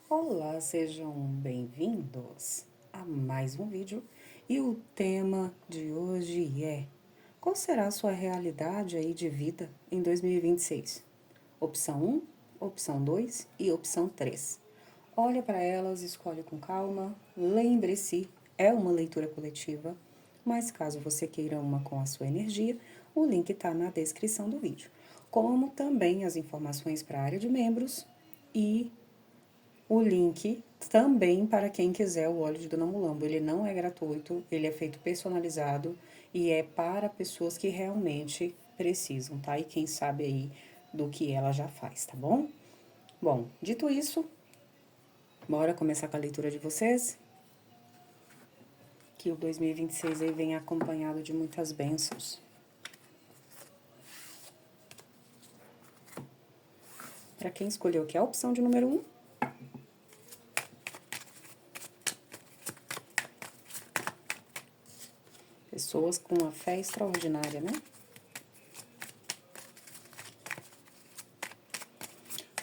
Olá, sejam bem-vindos a mais um vídeo e o tema de hoje é: qual será a sua realidade aí de vida em 2026? Opção 1, opção 2 e opção 3. Olha para elas, escolhe com calma, lembre-se, é uma leitura coletiva, mas caso você queira uma com a sua energia, o link está na descrição do vídeo, como também as informações para a área de membros e o link também para quem quiser o óleo de Dona Mulambo. Ele não é gratuito, ele é feito personalizado e é para pessoas que realmente precisam, tá? E quem sabe aí do que ela já faz, tá bom? Bom, dito isso, bora começar com a leitura de vocês? Que o 2026 aí vem acompanhado de muitas bênçãos. Para quem escolheu que é a opção de número 1, pessoas com uma fé extraordinária, né?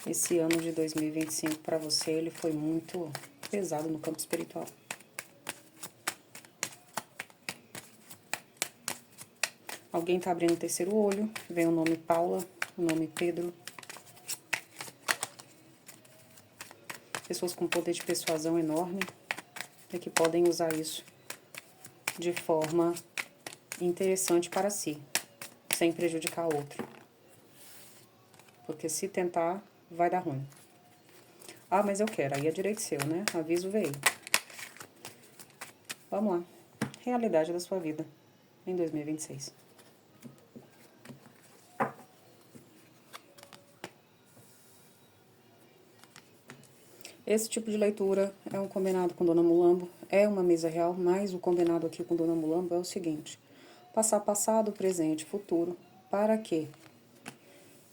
Esse ano de 2025 para você, ele foi muito pesado no campo espiritual. Alguém tá abrindo o terceiro olho, vem o nome Paula, o nome Pedro. Pessoas com poder de persuasão enorme e que podem usar isso de forma interessante para si, sem prejudicar o outro. Porque se tentar, vai dar ruim. Ah, mas eu quero, aí é direito seu, né? Aviso veio. Vamos lá. Realidade da sua vida em 2026. Esse tipo de leitura é um combinado com Dona Mulambo, é uma mesa real, mas o combinado aqui com Dona Mulambo é o seguinte: passar passado, presente, futuro, para que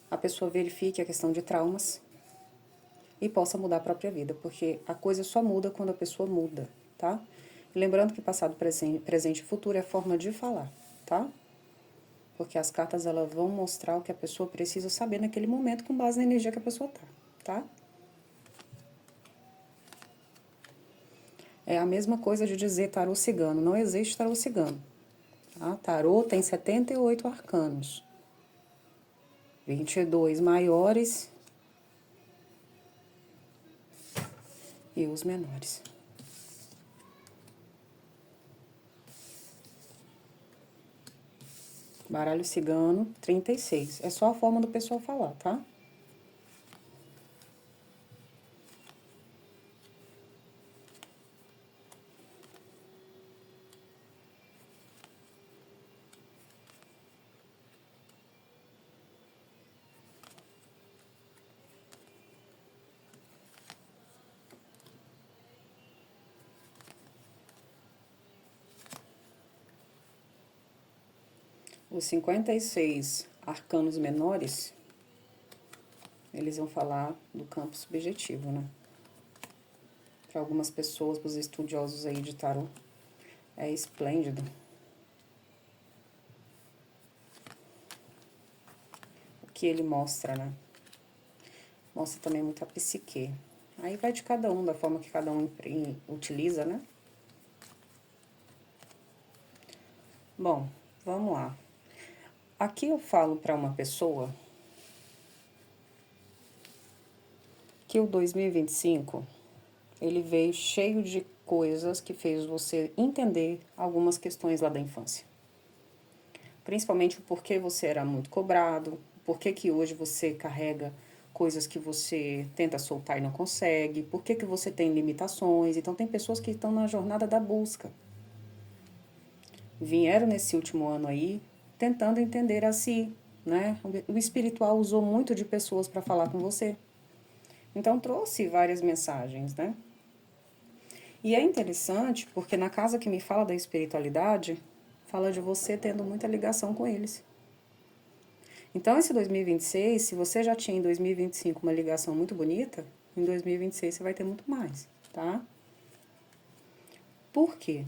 a pessoa verifique a questão de traumas e possa mudar a própria vida, porque a coisa só muda quando a pessoa muda, tá? E lembrando que passado, presente e futuro é a forma de falar, tá? Porque as cartas elas vão mostrar o que a pessoa precisa saber naquele momento com base na energia que a pessoa tá? É a mesma coisa de dizer tarô cigano. Não existe tarô cigano. Tá? Tarô tem 78 arcanos. 22 maiores e os menores. Baralho cigano, 36. É só a forma do pessoal falar, tá? Os 56 arcanos menores, eles vão falar do campo subjetivo, né? Para algumas pessoas, para os estudiosos aí de tarô, é esplêndido. O que ele mostra, né? Mostra também muito a psique. Aí vai de cada um, da forma que cada um utiliza, né? Bom, vamos lá. Aqui eu falo para uma pessoa que o 2025, ele veio cheio de coisas que fez você entender algumas questões lá da infância. Principalmente o porquê você era muito cobrado, o porquê que hoje você carrega coisas que você tenta soltar e não consegue, porquê que você tem limitações. Então tem pessoas que estão na jornada da busca. Vieram nesse último ano aí tentando entender a si, né? O espiritual usou muito de pessoas para falar com você. Então trouxe várias mensagens, né? E é interessante porque na casa que me fala da espiritualidade, fala de você tendo muita ligação com eles. Então esse 2026, se você já tinha em 2025 uma ligação muito bonita, em 2026 você vai ter muito mais, tá? Por quê?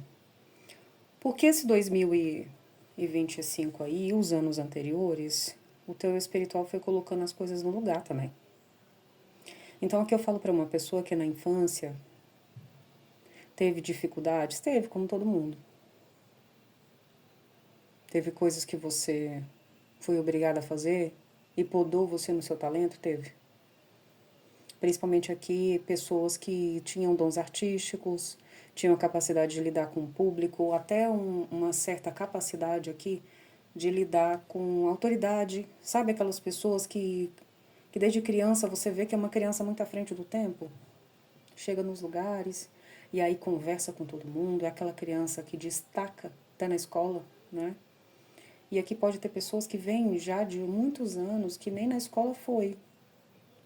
Porque esse 2025 aí, e os anos anteriores, o teu espiritual foi colocando as coisas no lugar também. Então, aqui eu falo para uma pessoa que na infância teve dificuldades, teve, como todo mundo. Teve coisas que você foi obrigada a fazer e podou você no seu talento, teve. Principalmente aqui, pessoas que tinham dons artísticos, tinham a capacidade de lidar com o público, até uma certa capacidade aqui de lidar com autoridade. Sabe aquelas pessoas que desde criança você vê que é uma criança muito à frente do tempo? Chega nos lugares e aí conversa com todo mundo, é aquela criança que destaca até na escola, né? E aqui pode ter pessoas que vêm já de muitos anos que nem na escola foi,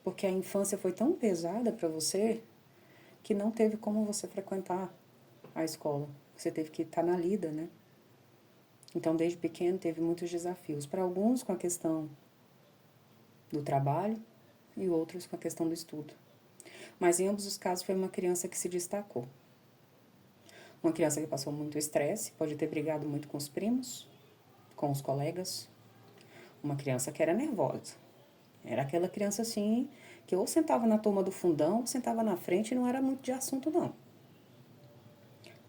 porque a infância foi tão pesada para você que não teve como você frequentar a escola. Você teve que estar na lida, né? Então, desde pequeno, teve muitos desafios. Para alguns, com a questão do trabalho e outros com a questão do estudo. Mas, em ambos os casos, foi uma criança que se destacou. Uma criança que passou muito estresse, pode ter brigado muito com os primos, com os colegas. Uma criança que era nervosa. Era aquela criança, assim, que ou sentava na turma do fundão, ou sentava na frente e não era muito de assunto, não.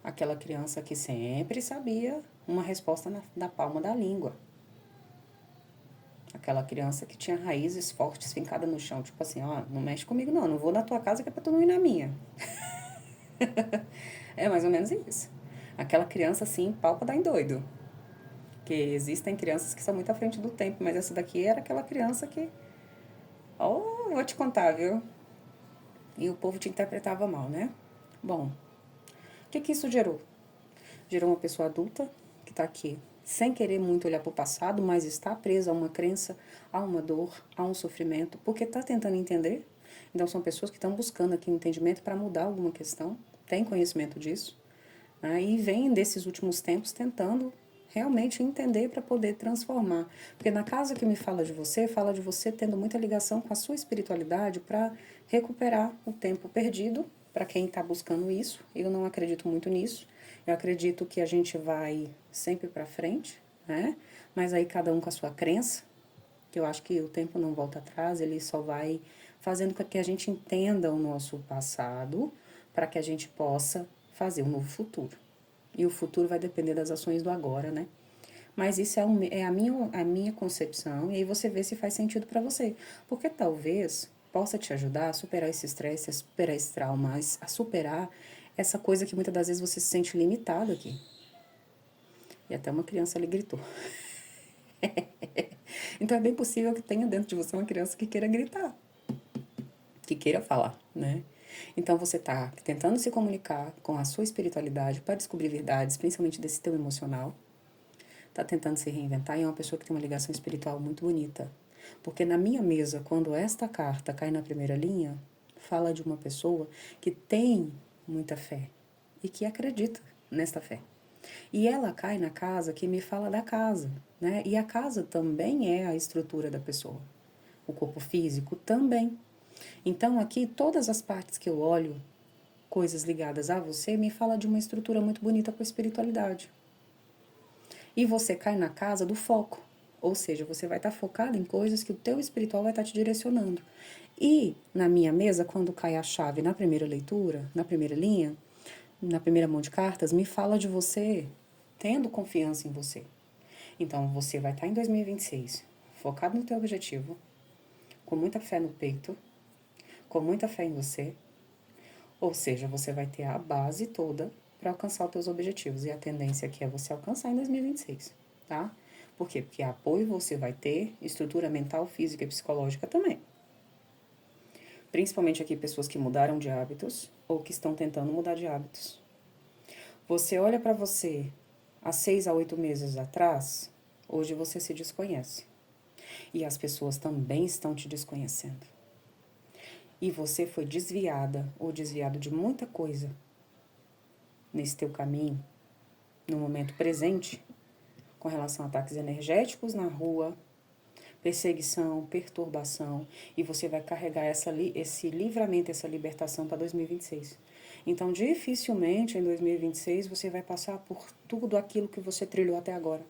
Aquela criança que sempre sabia uma resposta na palma da língua. Aquela criança que tinha raízes fortes fincadas no chão. Tipo assim, ó, não mexe comigo não, não vou na tua casa que é pra tu não ir na minha. É mais ou menos isso. Aquela criança assim, pau pra dar em doido. Que existem crianças que são muito à frente do tempo, mas essa daqui era aquela criança que... Oh, vou te contar, viu? E o povo te interpretava mal, né? Bom, o que isso gerou? Gerou uma pessoa adulta que tá aqui sem querer muito olhar para o passado, mas está presa a uma crença, a uma dor, a um sofrimento, porque está tentando entender. Então, são pessoas que estão buscando aqui um entendimento para mudar alguma questão, têm conhecimento disso, né? E vem desses últimos tempos tentando realmente entender para poder transformar. Porque na casa que me fala de você tendo muita ligação com a sua espiritualidade para recuperar o tempo perdido, para quem está buscando isso. Eu não acredito muito nisso. Eu acredito que a gente vai sempre para frente, né? Mas aí cada um com a sua crença, que eu acho que o tempo não volta atrás, ele só vai fazendo com que a gente entenda o nosso passado para que a gente possa fazer um novo futuro. E o futuro vai depender das ações do agora, né? Mas isso é a minha concepção, e aí você vê se faz sentido para você. Porque talvez possa te ajudar a superar esse estresse, a superar esse trauma, a superar essa coisa que muitas das vezes você se sente limitado aqui. E até uma criança ali gritou. Então é bem possível que tenha dentro de você uma criança que queira gritar, que queira falar, né? Então você está tentando se comunicar com a sua espiritualidade para descobrir verdades, principalmente desse teu emocional. Está tentando se reinventar e é uma pessoa que tem uma ligação espiritual muito bonita. Porque na minha mesa, quando esta carta cai na primeira linha, fala de uma pessoa que tem muita fé e que acredita nesta fé. E ela cai na casa que me fala da casa, né? E a casa também é a estrutura da pessoa. O corpo físico também. Então aqui todas as partes que eu olho, coisas ligadas a você, me fala de uma estrutura muito bonita com a espiritualidade. E você cai na casa do foco. Ou seja, você vai estar focado em coisas que o teu espiritual vai estar te direcionando. E na minha mesa, quando cai a chave na primeira leitura, na primeira linha, na primeira mão de cartas, me fala de você tendo confiança em você. Então, você vai estar em 2026 focado no teu objetivo, com muita fé no peito, com muita fé em você. Ou seja, você vai ter a base toda para alcançar os teus objetivos. E a tendência aqui é você alcançar em 2026, tá? Por quê? Porque apoio você vai ter, estrutura mental, física e psicológica também. Principalmente aqui pessoas que mudaram de hábitos ou que estão tentando mudar de hábitos. Você olha para você há 6 a 8 meses atrás, hoje você se desconhece. E as pessoas também estão te desconhecendo. E você foi desviada ou desviado de muita coisa nesse teu caminho, no momento presente, com relação a ataques energéticos na rua, perseguição, perturbação, e você vai carregar esse livramento, essa libertação para 2026. Então, dificilmente em 2026 você vai passar por tudo aquilo que você trilhou até agora.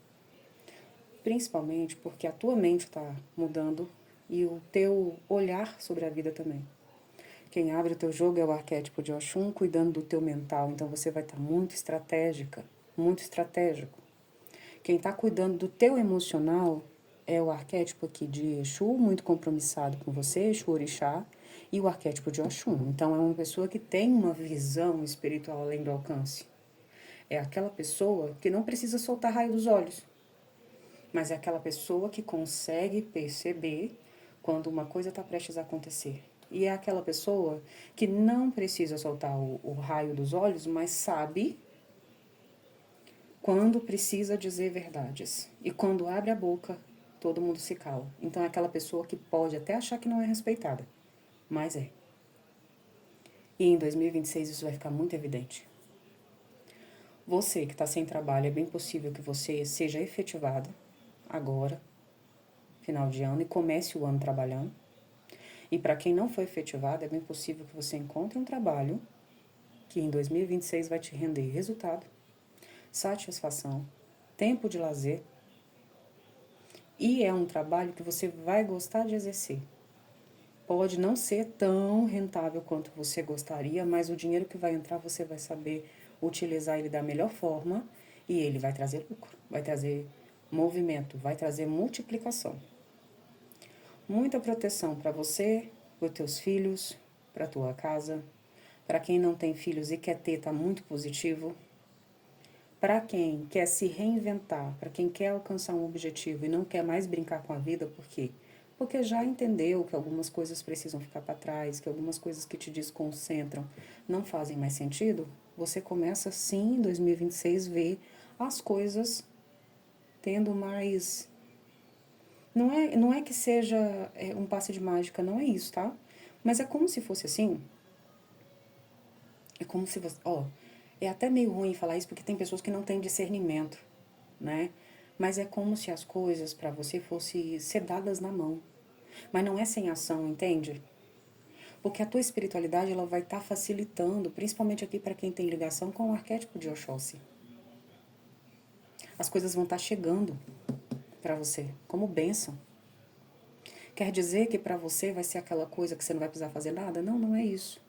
Principalmente porque a tua mente está mudando e o teu olhar sobre a vida também. Quem abre o teu jogo é o arquétipo de Oxum, cuidando do teu mental. Então você vai estar muito estratégica, muito estratégico. Quem está cuidando do teu emocional é o arquétipo aqui de Exu, muito compromissado com você, Exu Orixá, e o arquétipo de Oxum. Então é uma pessoa que tem uma visão espiritual além do alcance. É aquela pessoa que não precisa soltar raio dos olhos, mas é aquela pessoa que consegue perceber quando uma coisa está prestes a acontecer. E é aquela pessoa que não precisa soltar o raio dos olhos, mas sabe quando precisa dizer verdades. E quando abre a boca, todo mundo se cala. Então é aquela pessoa que pode até achar que não é respeitada, mas é. E em 2026 isso vai ficar muito evidente. Você que está sem trabalho, é bem possível que você seja efetivado agora, final de ano, e comece o ano trabalhando. E para quem não foi efetivado, é bem possível que você encontre um trabalho que em 2026 vai te render resultado, satisfação, tempo de lazer, e é um trabalho que você vai gostar de exercer. Pode não ser tão rentável quanto você gostaria, mas o dinheiro que vai entrar você vai saber utilizar ele da melhor forma e ele vai trazer lucro, vai trazer movimento, vai trazer multiplicação. Muita proteção para você, para os teus filhos, para a tua casa. Para quem não tem filhos e quer ter, está muito positivo. Para quem quer se reinventar, para quem quer alcançar um objetivo e não quer mais brincar com a vida, por quê? Porque já entendeu que algumas coisas precisam ficar para trás, que algumas coisas que te desconcentram não fazem mais sentido, você começa sim em 2026 ver as coisas tendo mais. Não é que seja um passe de mágica, não é isso, tá? Mas é como se fosse assim. É como se você. Ó, é até meio ruim falar isso porque tem pessoas que não têm discernimento, né? Mas é como se as coisas para você fossem ser dadas na mão. Mas não é sem ação, entende? Porque a tua espiritualidade ela vai estar facilitando, principalmente aqui para quem tem ligação com o arquétipo de Oxóssi. As coisas vão estar chegando para você como bênção. Quer dizer que para você vai ser aquela coisa que você não vai precisar fazer nada? Não, não é isso.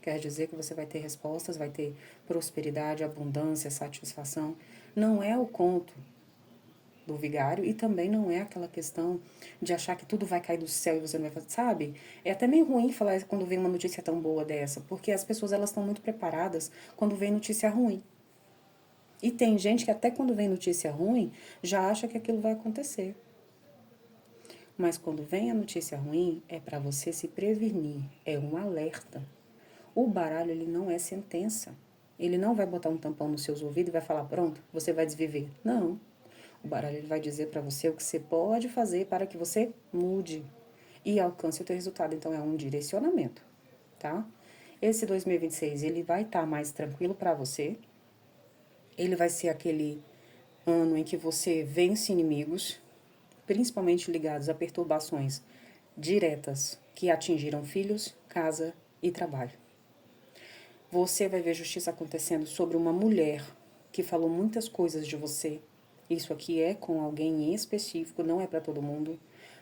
Quer dizer que você vai ter respostas, vai ter prosperidade, abundância, satisfação. Não é o conto do vigário e também não é aquela questão de achar que tudo vai cair do céu e você não vai fazer, sabe? É até meio ruim falar quando vem uma notícia tão boa dessa, porque as pessoas elas estão muito preparadas quando vem notícia ruim. E tem gente que até quando vem notícia ruim já acha que aquilo vai acontecer. Mas quando vem a notícia ruim é para você se prevenir, é um alerta. O baralho, ele não é sentença. Ele não vai botar um tampão nos seus ouvidos e vai falar, pronto, você vai desviver. Não. O baralho ele vai dizer para você o que você pode fazer para que você mude e alcance o teu resultado. Então, é um direcionamento, tá? Esse 2026, ele vai estar mais tranquilo para você. Ele vai ser aquele ano em que você vence inimigos, principalmente ligados a perturbações diretas que atingiram filhos, casa e trabalho. Você vai ver justiça acontecendo sobre uma mulher que falou muitas coisas de você. Isso aqui é com alguém em específico, não é para todo mundo,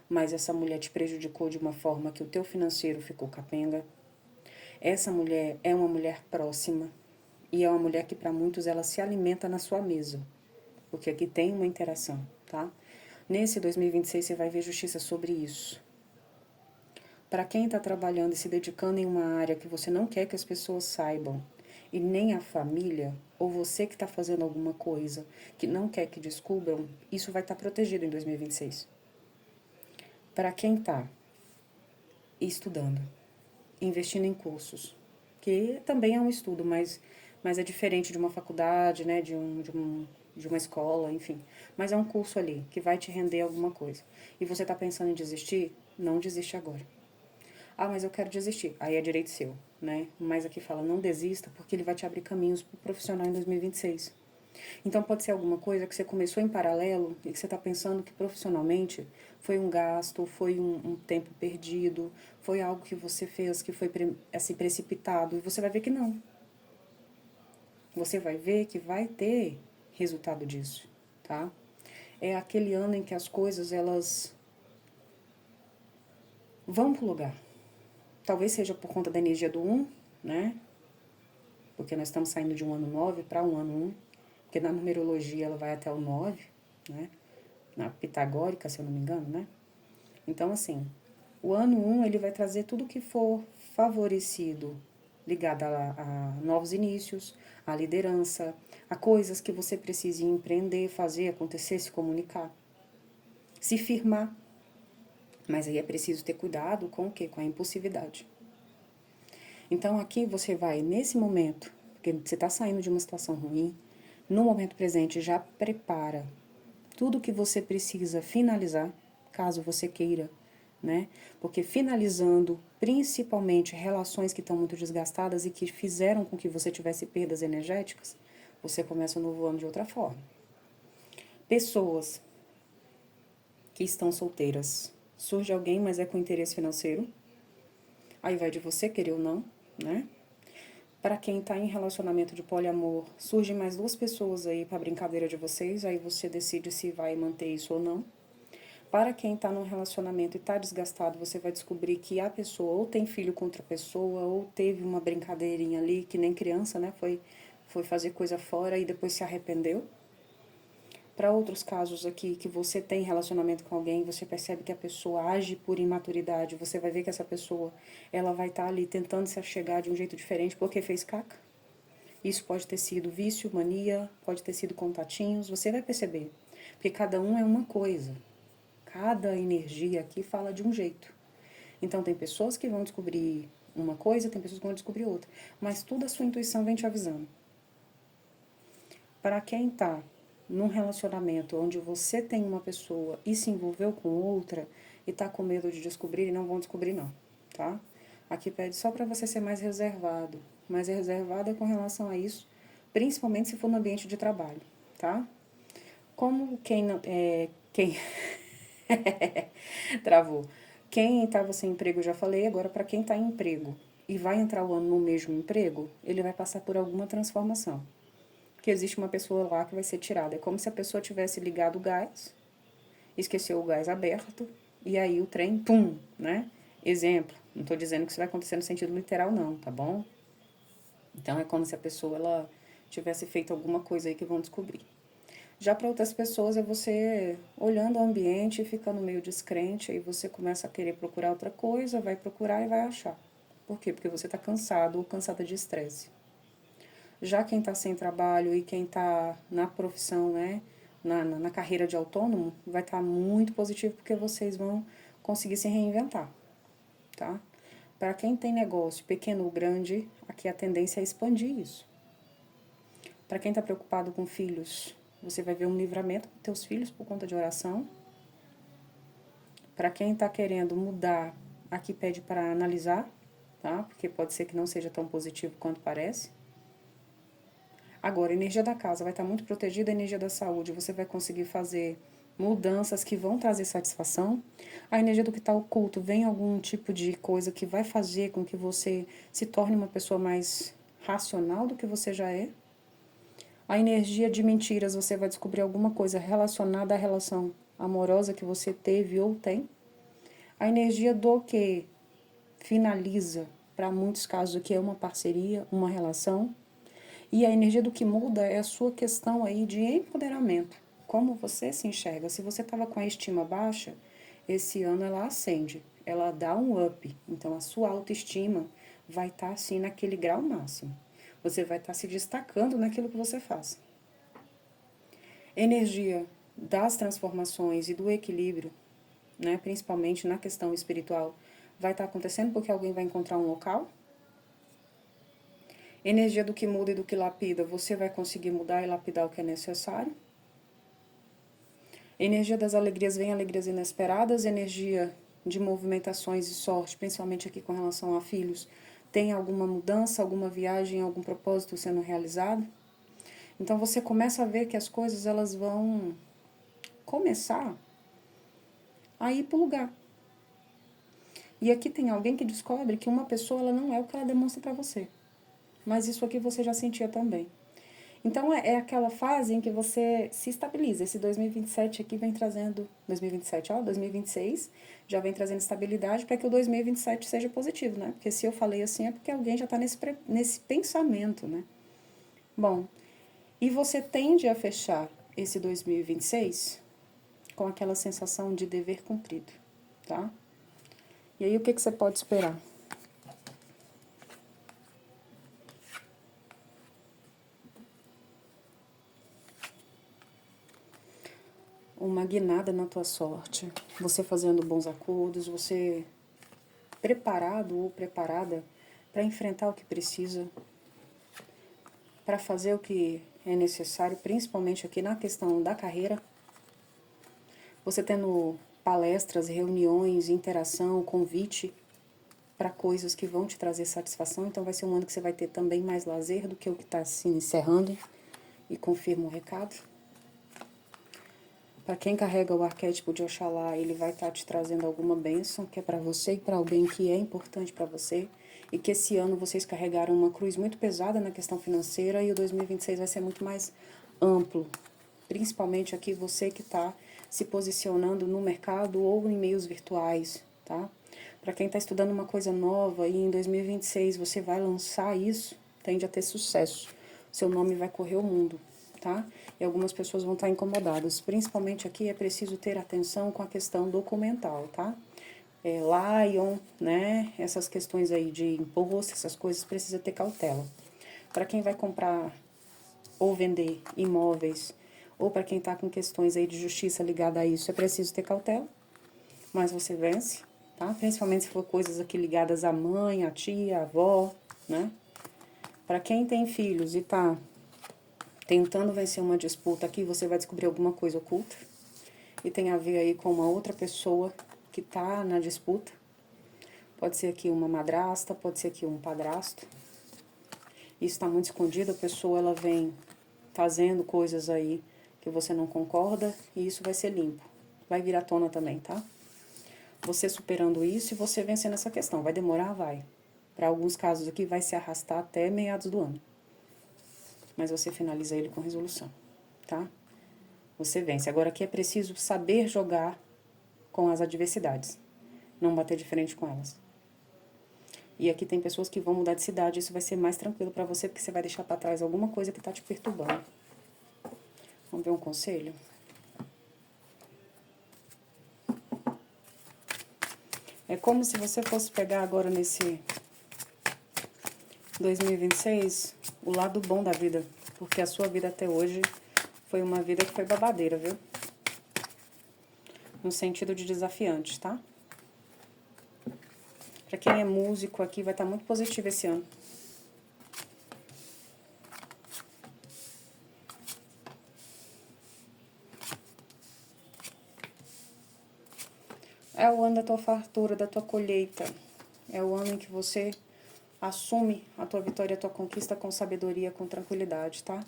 mas essa mulher te prejudicou de uma forma que o teu financeiro ficou capenga. Essa mulher é uma mulher próxima e é uma mulher que para muitos ela se alimenta na sua mesa, porque aqui tem uma interação, tá? Nesse 2026 você vai ver justiça sobre isso. Para quem está trabalhando e se dedicando em uma área que você não quer que as pessoas saibam, e nem a família, ou você que está fazendo alguma coisa que não quer que descubram, isso vai estar protegido em 2026. Para quem está estudando, investindo em cursos, que também é um estudo, mas é diferente de uma faculdade, né, de uma escola, enfim. Mas é um curso ali que vai te render alguma coisa. E você está pensando em desistir? Não desiste agora. Ah, mas eu quero desistir. Aí é direito seu, né? Mas aqui fala, não desista, porque ele vai te abrir caminhos para o profissional em 2026. Então pode ser alguma coisa que você começou em paralelo e que você está pensando que profissionalmente foi um gasto, foi um tempo perdido, foi algo que você fez que foi assim, precipitado. E você vai ver que não. Você vai ver que vai ter resultado disso, tá? É aquele ano em que as coisas, elas vão pro lugar. Talvez seja por conta da energia do 1, né? Porque nós estamos saindo de um ano 9 para um ano 1, porque na numerologia ela vai até o 9, né? Na pitagórica, se eu não me engano, né? Então, assim, o ano 1 ele vai trazer tudo que for favorecido, ligado a novos inícios, a liderança, a coisas que você precise empreender, fazer, acontecer, se comunicar, se firmar. Mas aí é preciso ter cuidado com o quê? Com a impulsividade. Então aqui você vai, nesse momento, porque você está saindo de uma situação ruim, no momento presente já prepara tudo que você precisa finalizar, caso você queira, né? Porque finalizando, principalmente relações que estão muito desgastadas e que fizeram com que você tivesse perdas energéticas, você começa o novo ano de outra forma. Pessoas que estão solteiras. Surge alguém, mas é com interesse financeiro. Aí vai de você querer ou não, né? Para quem está em relacionamento de poliamor, surgem mais 2 pessoas aí para brincadeira de vocês, aí você decide se vai manter isso ou não. Para quem está num relacionamento e está desgastado, você vai descobrir que a pessoa ou tem filho com outra pessoa, ou teve uma brincadeirinha ali, que nem criança, né? Foi fazer coisa fora e depois se arrependeu. Para outros casos aqui, que você tem relacionamento com alguém, você percebe que a pessoa age por imaturidade, você vai ver que essa pessoa, ela vai estar ali tentando se achegar de um jeito diferente porque fez caca. Isso pode ter sido vício, mania, pode ter sido contatinhos, você vai perceber. Porque cada um é uma coisa. Cada energia aqui fala de um jeito. Então tem pessoas que vão descobrir uma coisa, tem pessoas que vão descobrir outra. Mas tudo a sua intuição vem te avisando. Para quem está num relacionamento onde você tem uma pessoa e se envolveu com outra e está com medo de descobrir, não vão descobrir não, tá? Aqui pede só para você ser mais reservado. Mais reservada com relação a isso, principalmente se for no ambiente de trabalho, tá? Como quem não... quem... Travou. Quem estava sem emprego, eu já falei, agora para quem está em emprego e vai entrar o ano no mesmo emprego, ele vai passar por alguma transformação. Que existe uma pessoa lá que vai ser tirada. É como se a pessoa tivesse ligado o gás, esqueceu o gás aberto, e aí o trem, pum, né? Exemplo, não estou dizendo que isso vai acontecer no sentido literal não, tá bom? Então é como se a pessoa, ela tivesse feito alguma coisa aí que vão descobrir. Já para outras pessoas é você olhando o ambiente e ficando meio descrente, aí você começa a querer procurar outra coisa, vai procurar e vai achar. Por quê? Porque você está cansado ou cansada de estresse. Já quem está sem trabalho e quem está na profissão, né, na carreira de autônomo, vai estar muito positivo porque vocês vão conseguir se reinventar, tá? Para quem tem negócio pequeno ou grande, aqui a tendência é expandir isso. Para quem está preocupado com filhos, você vai ver um livramento com teus filhos por conta de oração. Para quem está querendo mudar, aqui pede para analisar, tá? Porque pode ser que não seja tão positivo quanto parece. Agora, a energia da casa vai estar muito protegida, a energia da saúde, você vai conseguir fazer mudanças que vão trazer satisfação. A energia do que está oculto, vem algum tipo de coisa que vai fazer com que você se torne uma pessoa mais racional do que você já é. A energia de mentiras, você vai descobrir alguma coisa relacionada à relação amorosa que você teve ou tem. A energia do que finaliza, para muitos casos, o que é uma parceria, uma relação. E a energia do que muda é a sua questão aí de empoderamento. Como você se enxerga. Se você estava com a estima baixa, esse ano ela acende, ela dá um up. Então a sua autoestima vai estar assim naquele grau máximo. Você vai estar se destacando naquilo que você faz. Energia das transformações e do equilíbrio, né, principalmente na questão espiritual, vai estar acontecendo porque alguém vai encontrar um local. Energia do que muda e do que lapida, você vai conseguir mudar e lapidar o que é necessário. Energia das alegrias, vem alegrias inesperadas. Energia de movimentações e sorte, principalmente aqui com relação a filhos. Tem alguma mudança, alguma viagem, algum propósito sendo realizado? Então você começa a ver que as coisas elas vão começar a ir para o lugar. E aqui tem alguém que descobre que uma pessoa ela não é o que ela demonstra para você. Mas isso aqui você já sentia também. Então, é aquela fase em que você se estabiliza. Esse 2027 aqui vem trazendo... 2027, ó, 2026 já vem trazendo estabilidade para que o 2027 seja positivo, né? Porque se eu falei assim é porque alguém já está nesse pensamento, né? Bom, e você tende a fechar esse 2026 com aquela sensação de dever cumprido, tá? E aí, o que você pode esperar? Uma guinada na tua sorte, você fazendo bons acordos, você preparado ou preparada para enfrentar o que precisa, para fazer o que é necessário, principalmente aqui na questão da carreira. Você tendo palestras, reuniões, interação, convite para coisas que vão te trazer satisfação. Então vai ser um ano que você vai ter também mais lazer do que o que está se encerrando. E confirma o recado. Para quem carrega o arquétipo de Oxalá, ele vai estar te trazendo alguma bênção que é para você e para alguém que é importante para você. E que esse ano vocês carregaram uma cruz muito pesada na questão financeira e o 2026 vai ser muito mais amplo. Principalmente aqui você que está se posicionando no mercado ou em meios virtuais, tá? Para quem está estudando uma coisa nova e em 2026 você vai lançar isso, tende a ter sucesso. Seu nome vai correr o mundo, tá? E algumas pessoas vão estar incomodadas. Principalmente aqui é preciso ter atenção com a questão documental, tá? Lion, né? Essas questões aí de imposto, essas coisas, precisa ter cautela. Para quem vai comprar ou vender imóveis, ou para quem está com questões aí de justiça ligada a isso, é preciso ter cautela, mas você vence, tá? Principalmente se for coisas aqui ligadas à mãe, à tia, à avó, né? Para quem tem filhos e tá tentando vencer uma disputa aqui, você vai descobrir alguma coisa oculta e tem a ver aí com uma outra pessoa que tá na disputa. Pode ser aqui uma madrasta, pode ser aqui um padrasto. Isso está muito escondido, a pessoa ela vem fazendo coisas aí que você não concorda e isso vai ser limpo. Vai vir à tona também, tá? Você superando isso e você vencendo essa questão. Vai demorar? Vai. Para alguns casos aqui vai se arrastar até meados do ano. Mas você finaliza ele com resolução, tá? Você vence. Agora aqui é preciso saber jogar com as adversidades. Não bater de frente com elas. E aqui tem pessoas que vão mudar de cidade. Isso vai ser mais tranquilo para você, porque você vai deixar para trás alguma coisa que tá te perturbando. Vamos ver um conselho? É como se você fosse pegar agora nesse 2026 o lado bom da vida. Porque a sua vida até hoje foi uma vida que foi babadeira, viu? No sentido de desafiante, tá? Pra quem é músico aqui, vai estar muito positivo esse ano. É o ano da tua fartura, da tua colheita. É o ano em que você assume a tua vitória, a tua conquista com sabedoria, com tranquilidade, tá?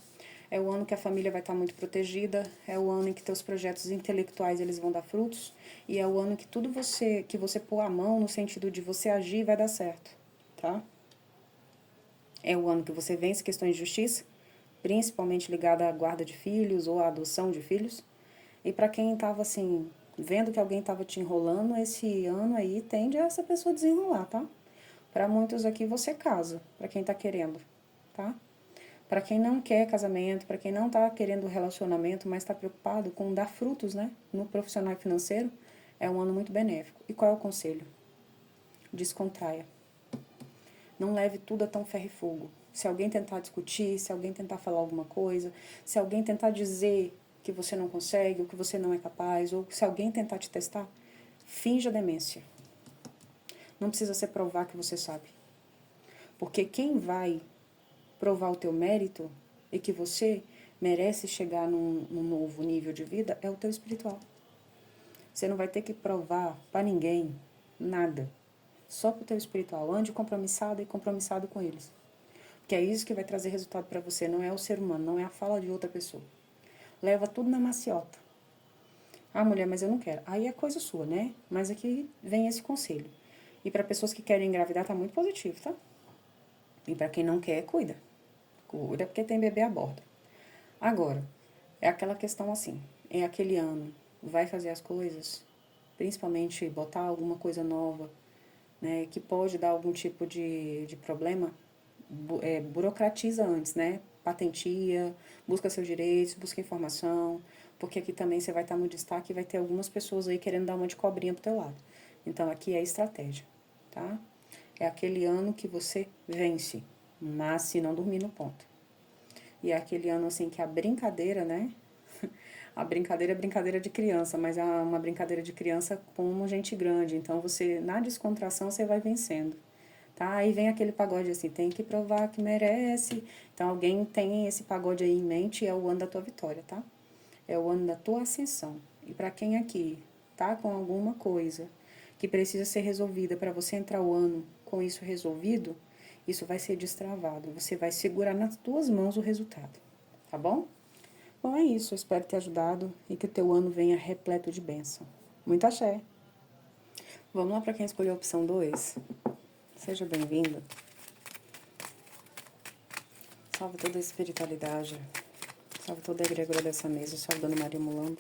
É o ano que a família vai estar muito protegida, é o ano em que teus projetos intelectuais eles vão dar frutos, e é o ano que tudo que você pôr a mão no sentido de você agir vai dar certo, tá? É o ano que você vence questões de justiça, principalmente ligada à guarda de filhos ou à adoção de filhos. E para quem estava assim, vendo que alguém estava te enrolando, esse ano aí tende a essa pessoa desenrolar, tá? Para muitos aqui você casa, para quem tá querendo, tá? Para quem não quer casamento, para quem não tá querendo relacionamento, mas está preocupado com dar frutos, né, no profissional e financeiro, é um ano muito benéfico. E qual é o conselho? Descontraia. Não leve tudo a tão ferro e fogo. Se alguém tentar discutir, se alguém tentar falar alguma coisa, se alguém tentar dizer que você não consegue, ou que você não é capaz, ou se alguém tentar te testar, finja demência. Não precisa ser provar que você sabe. Porque quem vai provar o teu mérito e que você merece chegar num novo nível de vida é o teu espiritual. Você não vai ter que provar para ninguém nada. Só para o teu espiritual. Ande compromissado e compromissado com eles. Porque é isso que vai trazer resultado para você. Não é o ser humano, não é a fala de outra pessoa. Leva tudo na maciota. Ah, mulher, mas eu não quero. Aí é coisa sua, né? Mas aqui vem esse conselho. E para pessoas que querem engravidar, tá muito positivo, tá? E para quem não quer, cuida. Cuida porque tem bebê a bordo. Agora, é aquela questão assim, é aquele ano, vai fazer as coisas, principalmente botar alguma coisa nova, né, que pode dar algum tipo de problema, burocratiza antes, né? Patentia, busca seus direitos, busca informação, porque aqui também você vai estar no destaque e vai ter algumas pessoas aí querendo dar uma de cobrinha pro teu lado. Então aqui é estratégia, tá? É aquele ano que você vence, mas se não dormir no ponto. E é aquele ano assim que a brincadeira, né? A brincadeira é brincadeira de criança, mas é uma brincadeira de criança com gente grande. Então você, na descontração, você vai vencendo. Tá? Aí vem aquele pagode assim, tem que provar que merece. Então alguém tem esse pagode aí em mente, é o ano da tua vitória, tá? É o ano da tua ascensão. E para quem aqui tá com alguma coisa que precisa ser resolvida para você entrar o ano com isso resolvido, isso vai ser destravado. Você vai segurar nas tuas mãos o resultado, tá bom? Bom, é isso. Eu espero ter ajudado e que o teu ano venha repleto de bênção. Muito axé. Vamos lá para quem escolheu a opção 2. Seja bem-vindo. Salve toda a espiritualidade. Salve toda a egrégora dessa mesa. Salve Dona Maria Mulambo.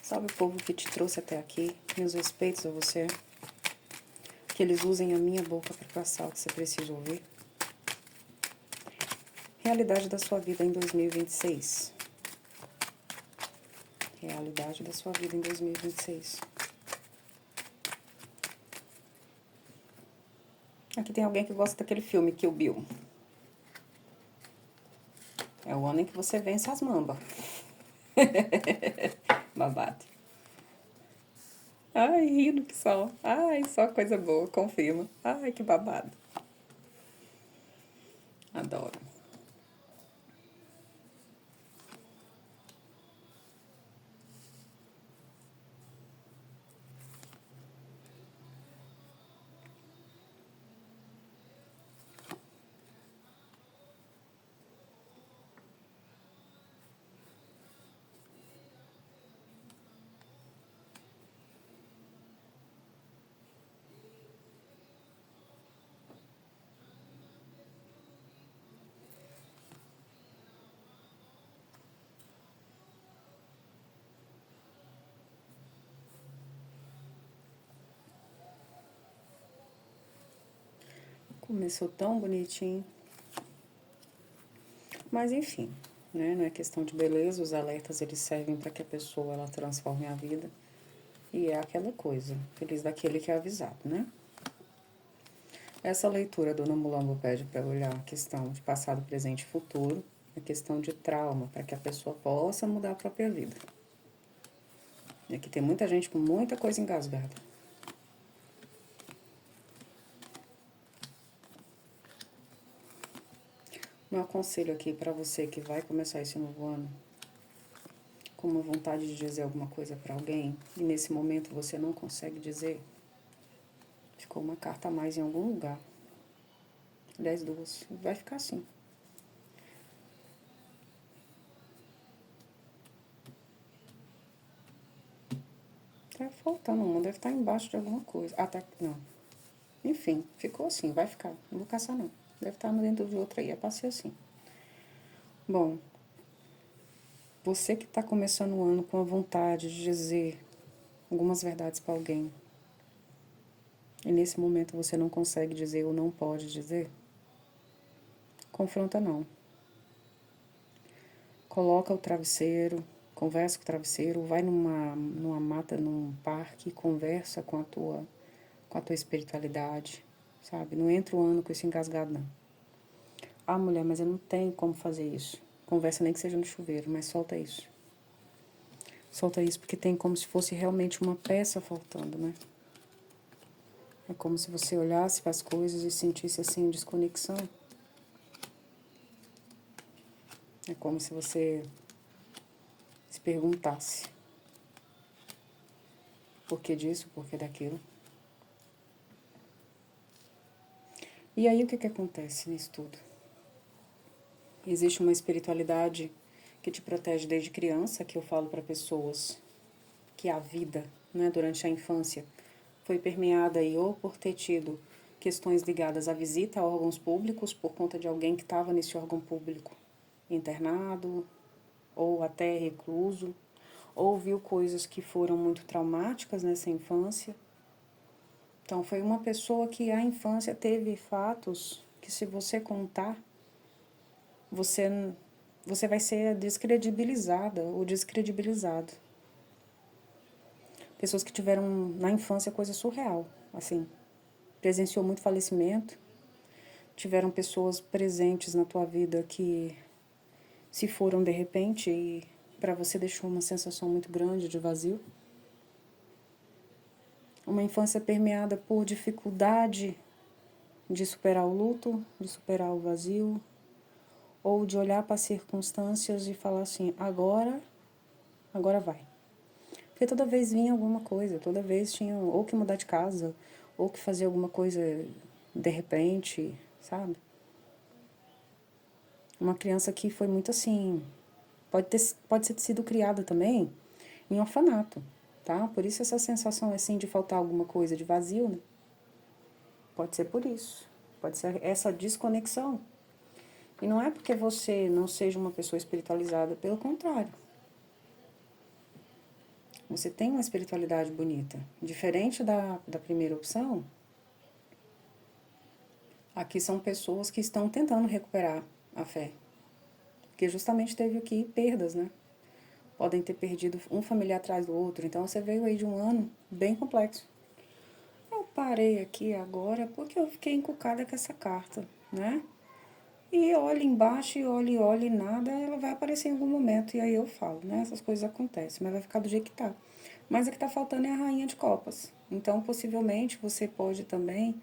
Salve o povo que te trouxe até aqui. Meus respeitos a você. Que eles usem a minha boca para passar o que você precisa ouvir. Realidade da sua vida em 2026. Realidade da sua vida em 2026. Aqui tem alguém que gosta daquele filme Kill Bill. É o ano em que você vence as mambas. Babado. Ai, rindo que só. Ai, só coisa boa, confirma. Ai, que babado. Adoro. Começou tão bonitinho. Mas enfim, né? Não é questão de beleza, os alertas eles servem para que a pessoa ela transforme a vida. E é aquela coisa, feliz daquele que é avisado, né? Essa leitura do Namulambo pede para olhar a questão de passado, presente e futuro, a questão de trauma, para que a pessoa possa mudar a própria vida. E aqui tem muita gente com muita coisa engasgada. Meu conselho aqui para você que vai começar esse novo ano com uma vontade de dizer alguma coisa para alguém e nesse momento você não consegue dizer, ficou uma carta a mais em algum lugar. 10 duas. Vai ficar assim. Tá faltando uma, deve estar embaixo de alguma coisa. Ah, tá. Não. Enfim, ficou assim, vai ficar. Não vou caçar, não. Deve estar dentro de outra aí, é pra ser assim. Bom, você que está começando o ano com a vontade de dizer algumas verdades para alguém, e nesse momento você não consegue dizer ou não pode dizer, confronta não. Coloca o travesseiro, conversa com o travesseiro, vai numa mata, num parque, conversa com a tua espiritualidade, sabe? Não entra o ano com esse engasgado, não. Ah, mulher, mas eu não tenho como fazer isso. Conversa nem que seja no chuveiro, mas solta isso. Solta isso porque tem como se fosse realmente uma peça faltando, né? É como se você olhasse para as coisas e sentisse assim desconexão. É como se você se perguntasse por que disso, por que daquilo. E aí o que acontece nisso tudo? Existe uma espiritualidade que te protege desde criança, que eu falo para pessoas que a vida, né, durante a infância, foi permeada aí ou por ter tido questões ligadas à visita a órgãos públicos por conta de alguém que estava nesse órgão público internado, ou até recluso, ou viu coisas que foram muito traumáticas nessa infância. Então, foi uma pessoa que a infância teve fatos que, se você contar, você vai ser descredibilizada ou descredibilizado. Pessoas que tiveram na infância coisa surreal, assim, presenciou muito falecimento, tiveram pessoas presentes na tua vida que se foram de repente e para você deixou uma sensação muito grande de vazio. Uma infância permeada por dificuldade de superar o luto, de superar o vazio, ou de olhar para as circunstâncias e falar assim, agora vai. Porque toda vez vinha alguma coisa, toda vez tinha ou que mudar de casa, ou que fazer alguma coisa de repente, sabe? Uma criança que foi muito assim, pode ter sido criada também em orfanato, tá? Por isso essa sensação assim de faltar alguma coisa, de vazio, né? Pode ser por isso, pode ser essa desconexão. E não é porque você não seja uma pessoa espiritualizada, pelo contrário. Você tem uma espiritualidade bonita. Diferente da primeira opção, aqui são pessoas que estão tentando recuperar a fé. Porque justamente teve aqui perdas, né? Podem ter perdido um familiar atrás do outro. Então você veio aí de um ano bem complexo. Eu parei aqui agora porque eu fiquei encucada com essa carta, né? E olha embaixo e olha e nada, ela vai aparecer em algum momento. E aí eu falo, né? Essas coisas acontecem, mas vai ficar do jeito que tá. Mas a que tá faltando é a rainha de copas. Então, possivelmente, você pode também,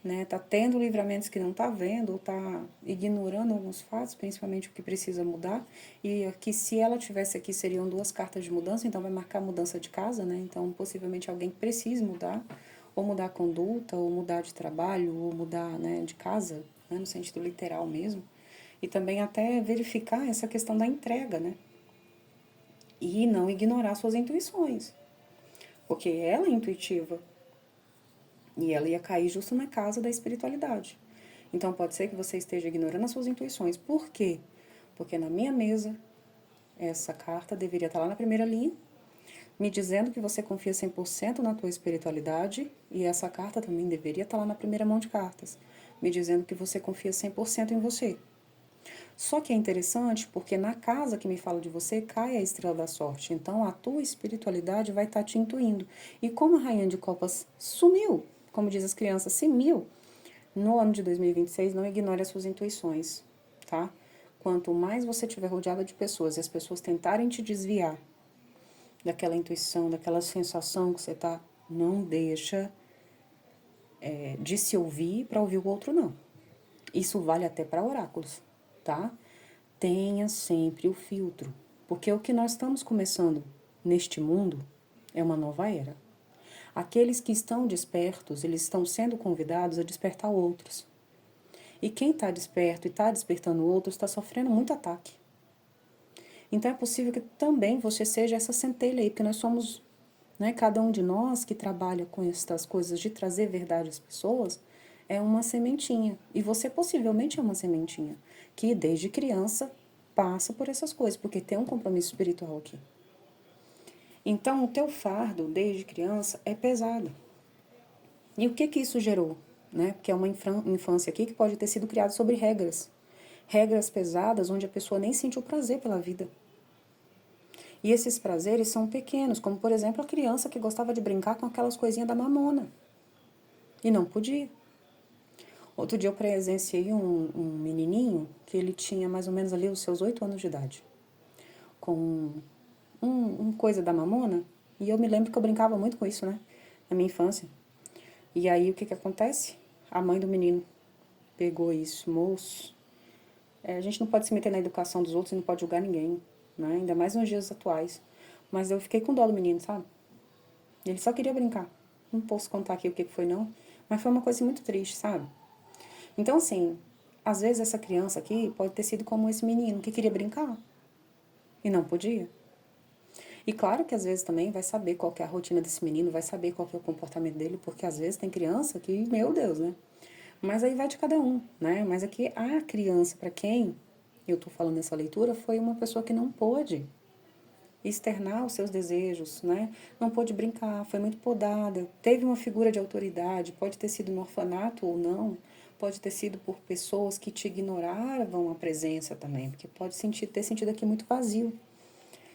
né? Tá tendo livramentos que não tá vendo, ou tá ignorando alguns fatos, principalmente o que precisa mudar. E aqui, se ela tivesse aqui, seriam duas cartas de mudança, então vai marcar mudança de casa, né? Então, possivelmente, alguém precisa mudar, ou mudar a conduta, ou mudar de trabalho, ou mudar, né, de casa, né, no sentido literal mesmo, e também até verificar essa questão da entrega, né? E não ignorar suas intuições, porque ela é intuitiva e ela ia cair justo na casa da espiritualidade. Então pode ser que você esteja ignorando as suas intuições. Por quê? Porque na minha mesa, essa carta deveria estar lá na primeira linha, me dizendo que você confia 100% na tua espiritualidade, e essa carta também deveria estar lá na primeira mão de cartas, me dizendo que você confia 100% em você. Só que é interessante porque na casa que me fala de você cai a estrela da sorte. Então a tua espiritualidade vai estar te intuindo. E como a rainha de copas sumiu, como diz as crianças, sumiu, no ano de 2026 não ignore as suas intuições, tá? Quanto mais você estiver rodeada de pessoas e as pessoas tentarem te desviar daquela intuição, daquela sensação que você tá, não deixa de se ouvir para ouvir o outro, não. Isso vale até para oráculos, tá? Tenha sempre o filtro, porque o que nós estamos começando neste mundo é uma nova era. Aqueles que estão despertos, eles estão sendo convidados a despertar outros. E quem está desperto e está despertando outros está sofrendo muito ataque. Então é possível que também você seja essa centelha aí, porque nós somos, né, cada um de nós que trabalha com essas coisas de trazer verdade às pessoas, é uma sementinha. E você possivelmente é uma sementinha que desde criança passa por essas coisas, porque tem um compromisso espiritual aqui. Então, o teu fardo desde criança é pesado. E o que que isso gerou? Né? Porque é uma infância aqui que pode ter sido criada sobre regras. Regras pesadas onde a pessoa nem sentiu prazer pela vida. E esses prazeres são pequenos, como por exemplo a criança que gostava de brincar com aquelas coisinhas da mamona. E não podia. Outro dia eu presenciei um menininho que ele tinha mais ou menos ali os seus 8 anos de idade. Com coisa da mamona. E eu me lembro que eu brincava muito com isso, né? Na minha infância. E aí o que que acontece? A mãe do menino pegou isso, moço. A gente não pode se meter na educação dos outros e não pode julgar ninguém, né? Ainda mais nos dias atuais. Mas eu fiquei com dó do menino, sabe? Ele só queria brincar. Não posso contar aqui o que foi, não. Mas foi uma coisa muito triste, sabe? Então, assim, às vezes essa criança aqui pode ter sido como esse menino que queria brincar e não podia. E claro que às vezes também vai saber qual que é a rotina desse menino, vai saber qual que é o comportamento dele, porque às vezes tem criança que, meu Deus, né? Mas aí vai de cada um, né? Mas aqui a criança, para quem eu estou falando nessa leitura, foi uma pessoa que não pôde externar os seus desejos, né? Não pôde brincar, foi muito podada, teve uma figura de autoridade, pode ter sido no orfanato ou não, pode ter sido por pessoas que te ignoravam a presença também, porque pode ter sentido aqui muito vazio.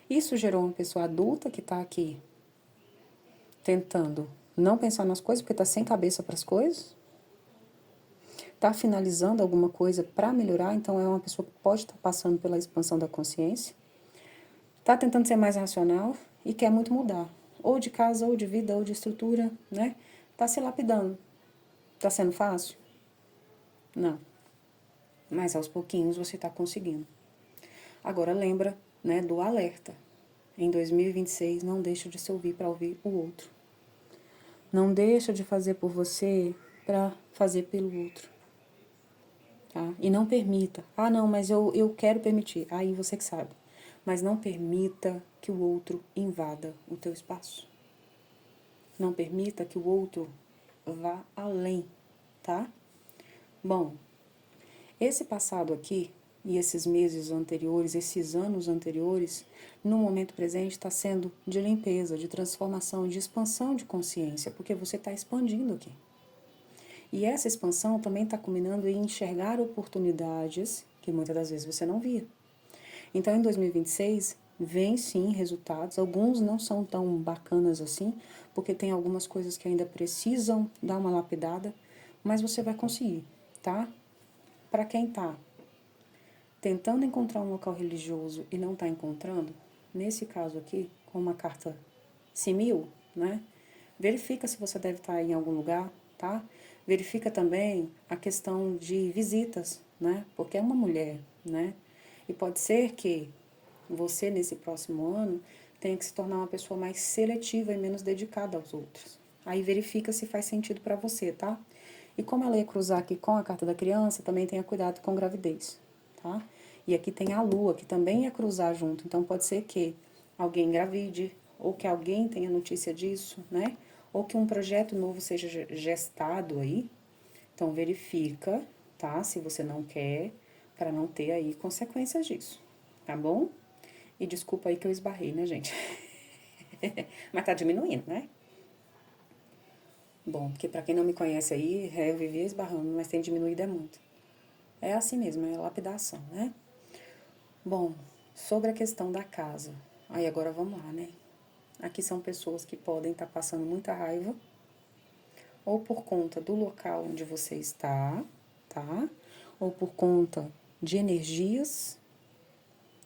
Isso gerou uma pessoa adulta que está aqui tentando não pensar nas coisas, porque está sem cabeça para as coisas, está finalizando alguma coisa para melhorar, então é uma pessoa que pode estar passando pela expansão da consciência, está tentando ser mais racional e quer muito mudar, ou de casa, ou de vida, ou de estrutura, né? Está se lapidando. Está sendo fácil? Não. Mas aos pouquinhos você está conseguindo. Agora lembra, né, do alerta. Em 2026, não deixa de se ouvir para ouvir o outro. Não deixa de fazer por você para fazer pelo outro. Tá? E não permita. Ah, não, mas eu quero permitir. Aí você que sabe. Mas não permita que o outro invada o teu espaço. Não permita que o outro vá além, tá? Bom, esse passado aqui e esses meses anteriores, esses anos anteriores, no momento presente está sendo de limpeza, de transformação, de expansão de consciência, porque você está expandindo aqui. E essa expansão também está culminando em enxergar oportunidades que muitas das vezes você não via. Então, em 2026, vem sim resultados. Alguns não são tão bacanas assim, porque tem algumas coisas que ainda precisam dar uma lapidada, mas você vai conseguir, tá? Para quem tá tentando encontrar um local religioso e não está encontrando, nesse caso aqui, com uma carta simil, né? Verifica se você deve estar em algum lugar, tá? Verifica também a questão de visitas, né? Porque é uma mulher, né? E pode ser que você, nesse próximo ano, tenha que se tornar uma pessoa mais seletiva e menos dedicada aos outros. Aí verifica se faz sentido para você, tá? E como ela ia cruzar aqui com a carta da criança, também tenha cuidado com gravidez, tá? E aqui tem a lua, que também ia cruzar junto. Então, pode ser que alguém engravide, ou que alguém tenha notícia disso, né? Ou que um projeto novo seja gestado aí. Então, verifica, tá? Se você não quer, para não ter aí consequências disso, tá bom? E desculpa aí que eu esbarrei, né, gente? Mas tá diminuindo, né? Bom, porque pra quem não me conhece aí, eu vivia esbarrando, mas tem diminuído é muito. É assim mesmo, é lapidação, né? Bom, sobre a questão da casa. Aí agora vamos lá, né? Aqui são pessoas que podem estar passando muita raiva, ou por conta do local onde você está, tá? Ou por conta de energias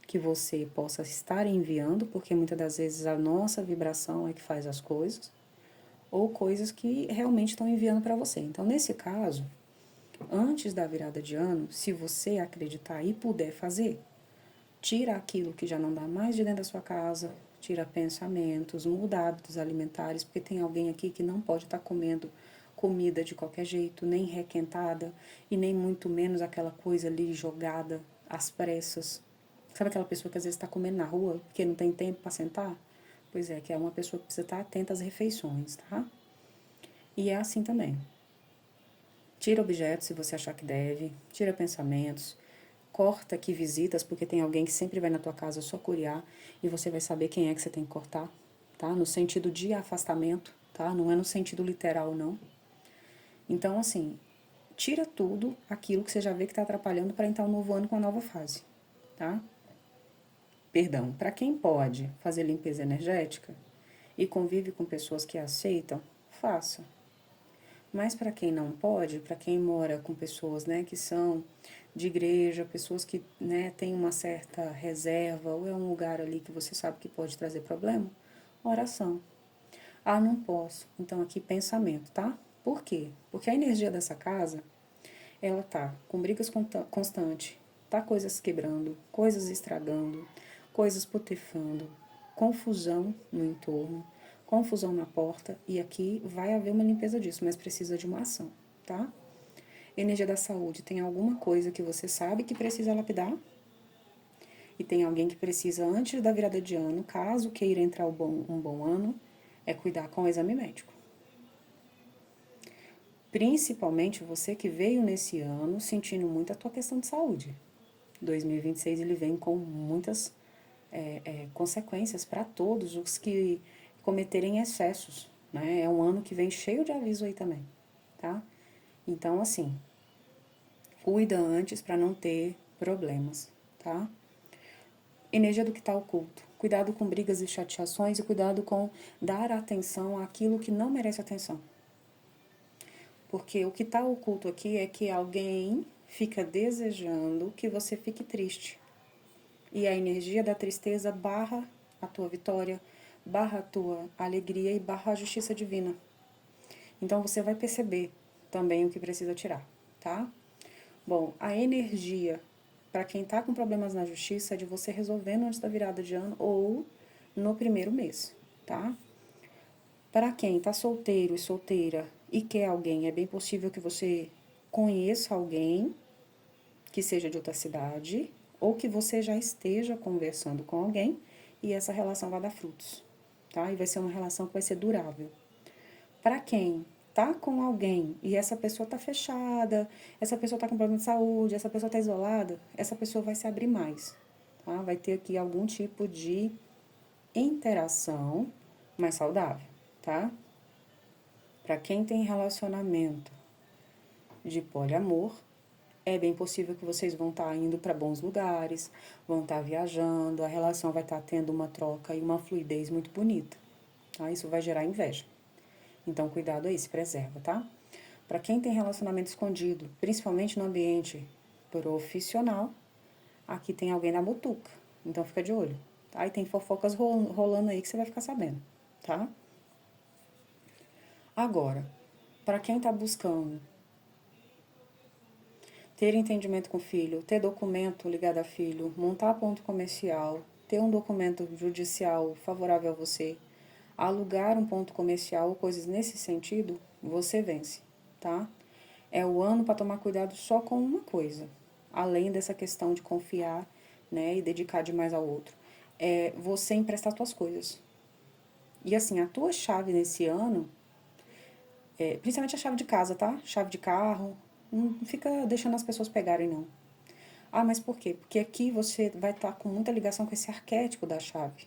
que você possa estar enviando, porque muitas das vezes a nossa vibração é que faz as coisas, ou coisas que realmente estão enviando para você. Então, nesse caso, antes da virada de ano, se você acreditar e puder fazer, tira aquilo que já não dá mais de dentro da sua casa, tira pensamentos, muda hábitos alimentares, porque tem alguém aqui que não pode estar comendo comida de qualquer jeito, nem requentada, e nem muito menos aquela coisa ali jogada às pressas. Sabe aquela pessoa que às vezes está comendo na rua porque não tem tempo para sentar? Pois é, que é uma pessoa que precisa estar atenta às refeições, tá? E é assim também. Tira objetos se você achar que deve, tira pensamentos, corta aqui visitas, porque tem alguém que sempre vai na tua casa só curiar e você vai saber quem é que você tem que cortar, tá? No sentido de afastamento, tá? Não é no sentido literal, não. Então, assim, tira tudo aquilo que você já vê que está atrapalhando para entrar um novo ano com uma nova fase, tá? Perdão, para quem pode fazer limpeza energética e convive com pessoas que aceitam, faça. Mas para quem não pode, para quem mora com pessoas, né, que são de igreja, pessoas que, né, têm uma certa reserva, ou é um lugar ali que você sabe que pode trazer problema, oração. Ah, não posso. Então aqui pensamento, tá? Por quê? Porque a energia dessa casa, ela tá com brigas constantes, tá coisas quebrando, coisas estragando, coisas putefando, confusão no entorno, confusão na porta, e aqui vai haver uma limpeza disso, mas precisa de uma ação, tá? Energia da saúde, tem alguma coisa que você sabe que precisa lapidar? E tem alguém que precisa, antes da virada de ano, caso queira entrar um bom ano, é cuidar com o exame médico. Principalmente você que veio nesse ano sentindo muito a tua questão de saúde, 2026 ele vem com muitas consequências para todos os que cometerem excessos, né? É um ano que vem cheio de aviso aí também, tá? Então, assim, cuida antes para não ter problemas, tá? Energia do que está oculto. Cuidado com brigas e chateações e cuidado com dar atenção àquilo que não merece atenção. Porque o que está oculto aqui é que alguém fica desejando que você fique triste. E a energia da tristeza barra a tua vitória, barra a tua alegria e barra a justiça divina. Então você vai perceber também o que precisa tirar, tá? Bom, a energia para quem está com problemas na justiça é de você resolvendo antes da virada de ano ou no primeiro mês, tá? Para quem está solteiro e solteira e quer alguém, é bem possível que você conheça alguém que seja de outra cidade ou que você já esteja conversando com alguém e essa relação vai dar frutos, tá? E vai ser uma relação que vai ser durável. Para quem tá com alguém e essa pessoa tá fechada, essa pessoa tá com problema de saúde, essa pessoa tá isolada, essa pessoa vai se abrir mais, tá? Vai ter aqui algum tipo de interação mais saudável, tá? Para quem tem relacionamento de poliamor, é bem possível que vocês vão estar indo para bons lugares, vão estar viajando, a relação vai estar tendo uma troca e uma fluidez muito bonita, tá? Isso vai gerar inveja. Então, cuidado aí, se preserva, tá? Para quem tem relacionamento escondido, principalmente no ambiente profissional, aqui tem alguém na butuca. Então, fica de olho, tá? E tem fofocas rolando aí que você vai ficar sabendo, tá? Agora, para quem tá buscando ter entendimento com o filho, ter documento ligado a filho, montar ponto comercial, ter um documento judicial favorável a você, alugar um ponto comercial, coisas nesse sentido, você vence, tá? É o ano para tomar cuidado só com uma coisa, além dessa questão de confiar, né, e dedicar demais ao outro. É você emprestar suas coisas. E assim, a tua chave nesse ano, principalmente a chave de casa, tá? Chave de carro, não fica deixando as pessoas pegarem, não. Ah, mas por quê? Porque aqui você vai estar com muita ligação com esse arquétipo da chave.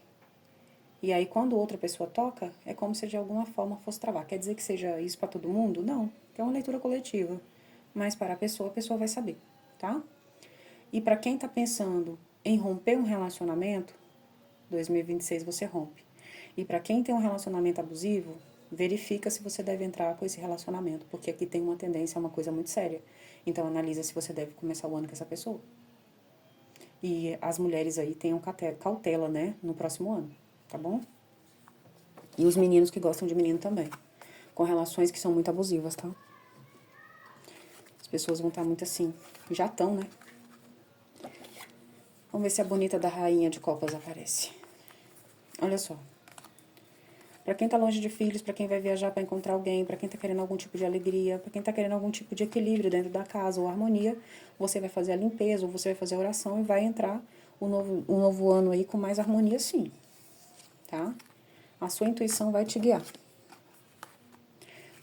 E aí, quando outra pessoa toca, é como se de alguma forma fosse travar. Quer dizer que seja isso para todo mundo? Não. É uma leitura coletiva. Mas para a pessoa vai saber, tá? E para quem está pensando em romper um relacionamento, 2026 você rompe. E para quem tem um relacionamento abusivo, verifica se você deve entrar com esse relacionamento, porque aqui tem uma tendência a uma coisa muito séria. Então analisa se você deve começar o ano com essa pessoa. E as mulheres aí tenham cautela, né, no próximo ano, tá bom? E os meninos que gostam de menino também, com relações que são muito abusivas, tá? As pessoas vão estar muito assim, já estão, né? Vamos ver se a bonita da rainha de copas aparece. Olha só. Para quem tá longe de filhos, para quem vai viajar para encontrar alguém, para quem tá querendo algum tipo de alegria, para quem tá querendo algum tipo de equilíbrio dentro da casa ou harmonia, você vai fazer a limpeza ou você vai fazer a oração e vai entrar o novo ano aí com mais harmonia, sim, tá? A sua intuição vai te guiar.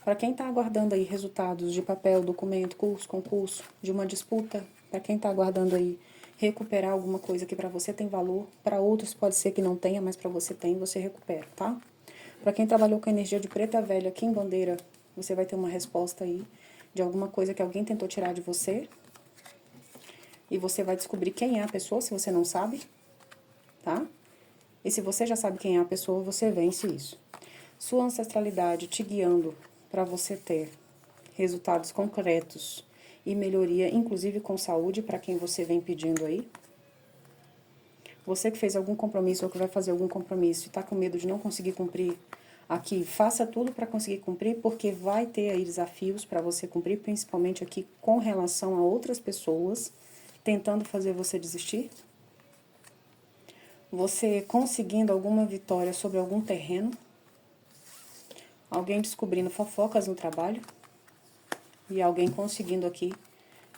Para quem tá aguardando aí resultados de papel, documento, curso, concurso, de uma disputa, para quem tá aguardando aí recuperar alguma coisa que para você tem valor, para outros pode ser que não tenha, mas para você tem, você recupera, tá? Para quem trabalhou com a energia de preta velha aqui em bandeira, você vai ter uma resposta aí de alguma coisa que alguém tentou tirar de você. E você vai descobrir quem é a pessoa, se você não sabe, tá? E se você já sabe quem é a pessoa, você vence isso. Sua ancestralidade te guiando para você ter resultados concretos e melhoria, inclusive com saúde, para quem você vem pedindo aí. Você que fez algum compromisso ou que vai fazer algum compromisso e está com medo de não conseguir cumprir, aqui, faça tudo para conseguir cumprir, porque vai ter aí desafios para você cumprir, principalmente aqui com relação a outras pessoas, tentando fazer você desistir. Você conseguindo alguma vitória sobre algum terreno, alguém descobrindo fofocas no trabalho, e alguém conseguindo aqui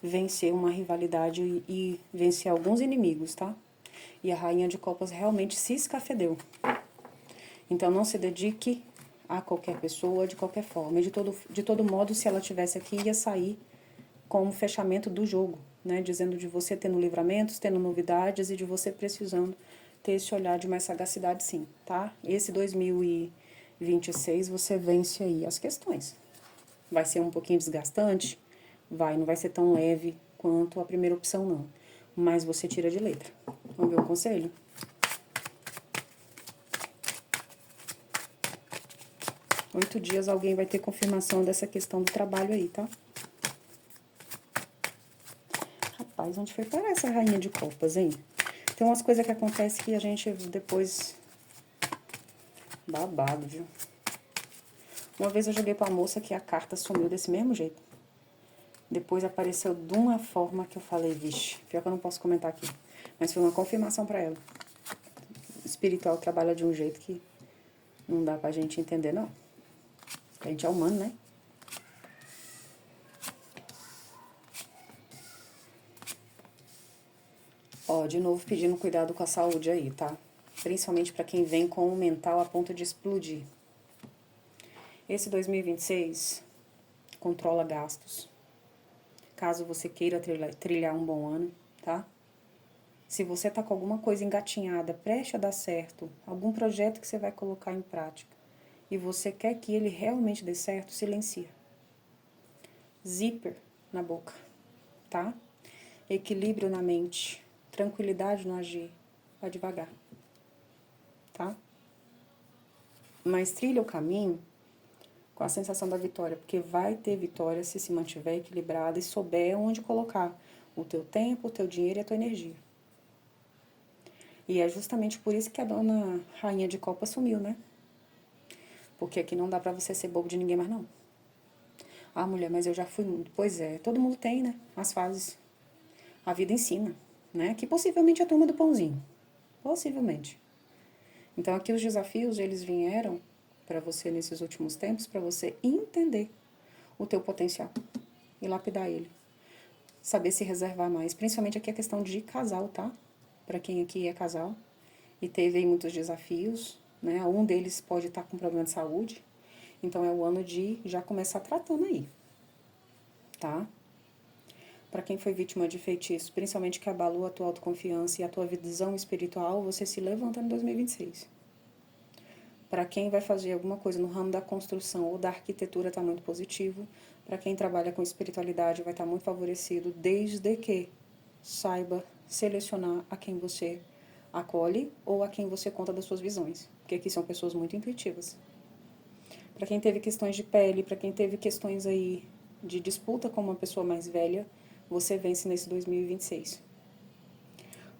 vencer uma rivalidade e vencer alguns inimigos, tá? E a rainha de copas realmente se escafedeu. Então, não se dedique a qualquer pessoa de qualquer forma. E de todo modo, se ela tivesse aqui, ia sair como fechamento do jogo. né? Dizendo de você tendo livramentos, tendo novidades e de você precisando ter esse olhar de mais sagacidade, sim, tá? Esse 2026 você vence aí as questões. Vai ser um pouquinho desgastante? Vai, não vai ser tão leve quanto a primeira opção, não. Mas você tira de letra. Vamos ver o conselho? Em 8 dias alguém vai ter confirmação dessa questão do trabalho aí, tá? Rapaz, onde foi parar essa rainha de copas, hein? Tem umas coisas que acontecem que a gente depois... Babado, viu? Uma vez eu joguei pra moça que a carta sumiu desse mesmo jeito. Depois apareceu de uma forma que eu falei, vixe, pior que eu não posso comentar aqui. Mas foi uma confirmação pra ela. O espiritual trabalha de um jeito que não dá pra gente entender, não. A gente é humano, né? Ó, de novo pedindo cuidado com a saúde aí, tá? Principalmente pra quem vem com o mental a ponto de explodir. Esse 2026 controla gastos. Caso você queira trilhar um bom ano, tá? Se você tá com alguma coisa engatinhada, preste a dar certo, algum projeto que você vai colocar em prática, e você quer que ele realmente dê certo, silencia. Zíper na boca, tá? Equilíbrio na mente, tranquilidade no agir, vai devagar, tá? Mas trilha o caminho com a sensação da vitória, porque vai ter vitória se mantiver equilibrado e souber onde colocar o teu tempo, o teu dinheiro e a tua energia. E é justamente por isso que a dona Rainha de Copas sumiu, né? Porque aqui não dá pra você ser bobo de ninguém mais, não. Ah, mulher, mas eu já fui muito. Pois é, todo mundo tem, né? As fases. A vida ensina, né? Que possivelmente é a turma do pãozinho. Possivelmente. Então aqui os desafios, eles vieram pra você nesses últimos tempos, pra você entender o teu potencial e lapidar ele. Saber se reservar mais. Principalmente aqui a questão de casal, tá? Pra quem aqui é casal e teve aí muitos desafios, né? Um deles pode estar com problema de saúde. Então é o ano de já começar tratando aí, tá? Para quem foi vítima de feitiço, principalmente que abalou a tua autoconfiança e a tua visão espiritual, você se levanta em 2026. Para quem vai fazer alguma coisa no ramo da construção ou da arquitetura, está muito positivo. Para quem trabalha com espiritualidade, vai estar muito favorecido, desde que saiba selecionar a quem você acolhe ou a quem você conta das suas visões. Porque aqui são pessoas muito intuitivas. Para quem teve questões de pele, para quem teve questões aí de disputa com uma pessoa mais velha, você vence nesse 2026.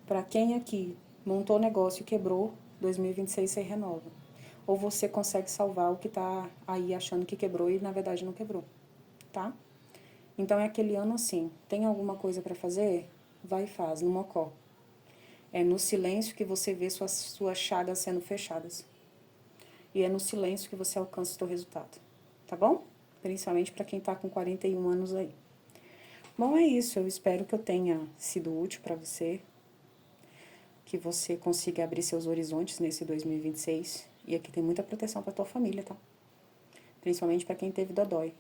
Para quem aqui montou negócio e quebrou, 2026 você renova. Ou você consegue salvar o que está aí achando que quebrou e na verdade não quebrou, tá? Então é aquele ano assim, tem alguma coisa para fazer? Vai e faz, no mocó. É no silêncio que você vê suas chagas sendo fechadas. E é no silêncio que você alcança o seu resultado, tá bom? Principalmente para quem tá com 41 anos aí. Bom, é isso. Eu espero que eu tenha sido útil para você, que você consiga abrir seus horizontes nesse 2026. E aqui tem muita proteção para tua família, tá? Principalmente para quem teve dodói,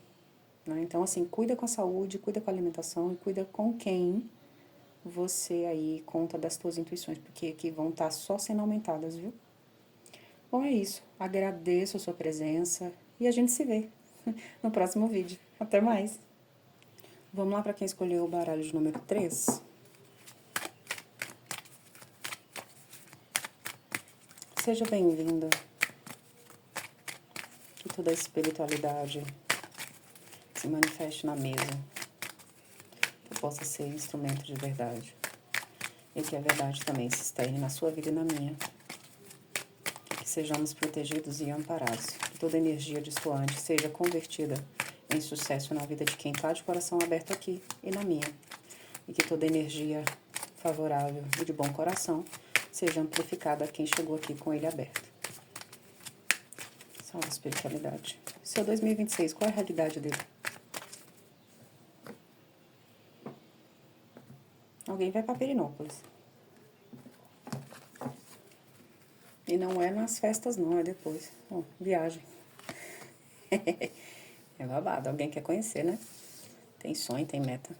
né? Então, assim, cuida com a saúde, cuida com a alimentação e cuida com quem você aí conta das tuas intuições, porque aqui vão estar só sendo aumentadas, viu? Bom, é isso. Agradeço a sua presença e a gente se vê no próximo vídeo. Até mais! Vamos lá para quem escolheu o baralho de número 3. Seja bem-vinda. Que toda a espiritualidade se manifeste na mesa. Que possa ser instrumento de verdade. E que a verdade também se externe na sua vida e na minha. Que sejamos protegidos e amparados. Que toda energia destoante seja convertida em sucesso na vida de quem está de coração aberto aqui e na minha. E que toda energia favorável e de bom coração seja amplificada a quem chegou aqui com ele aberto. Salve a espiritualidade. Seu 2026, qual é a realidade dele? Alguém vai para Perinópolis. E não é nas festas não, é depois. Bom, viagem. É babado, alguém quer conhecer, né? Tem sonho, tem meta.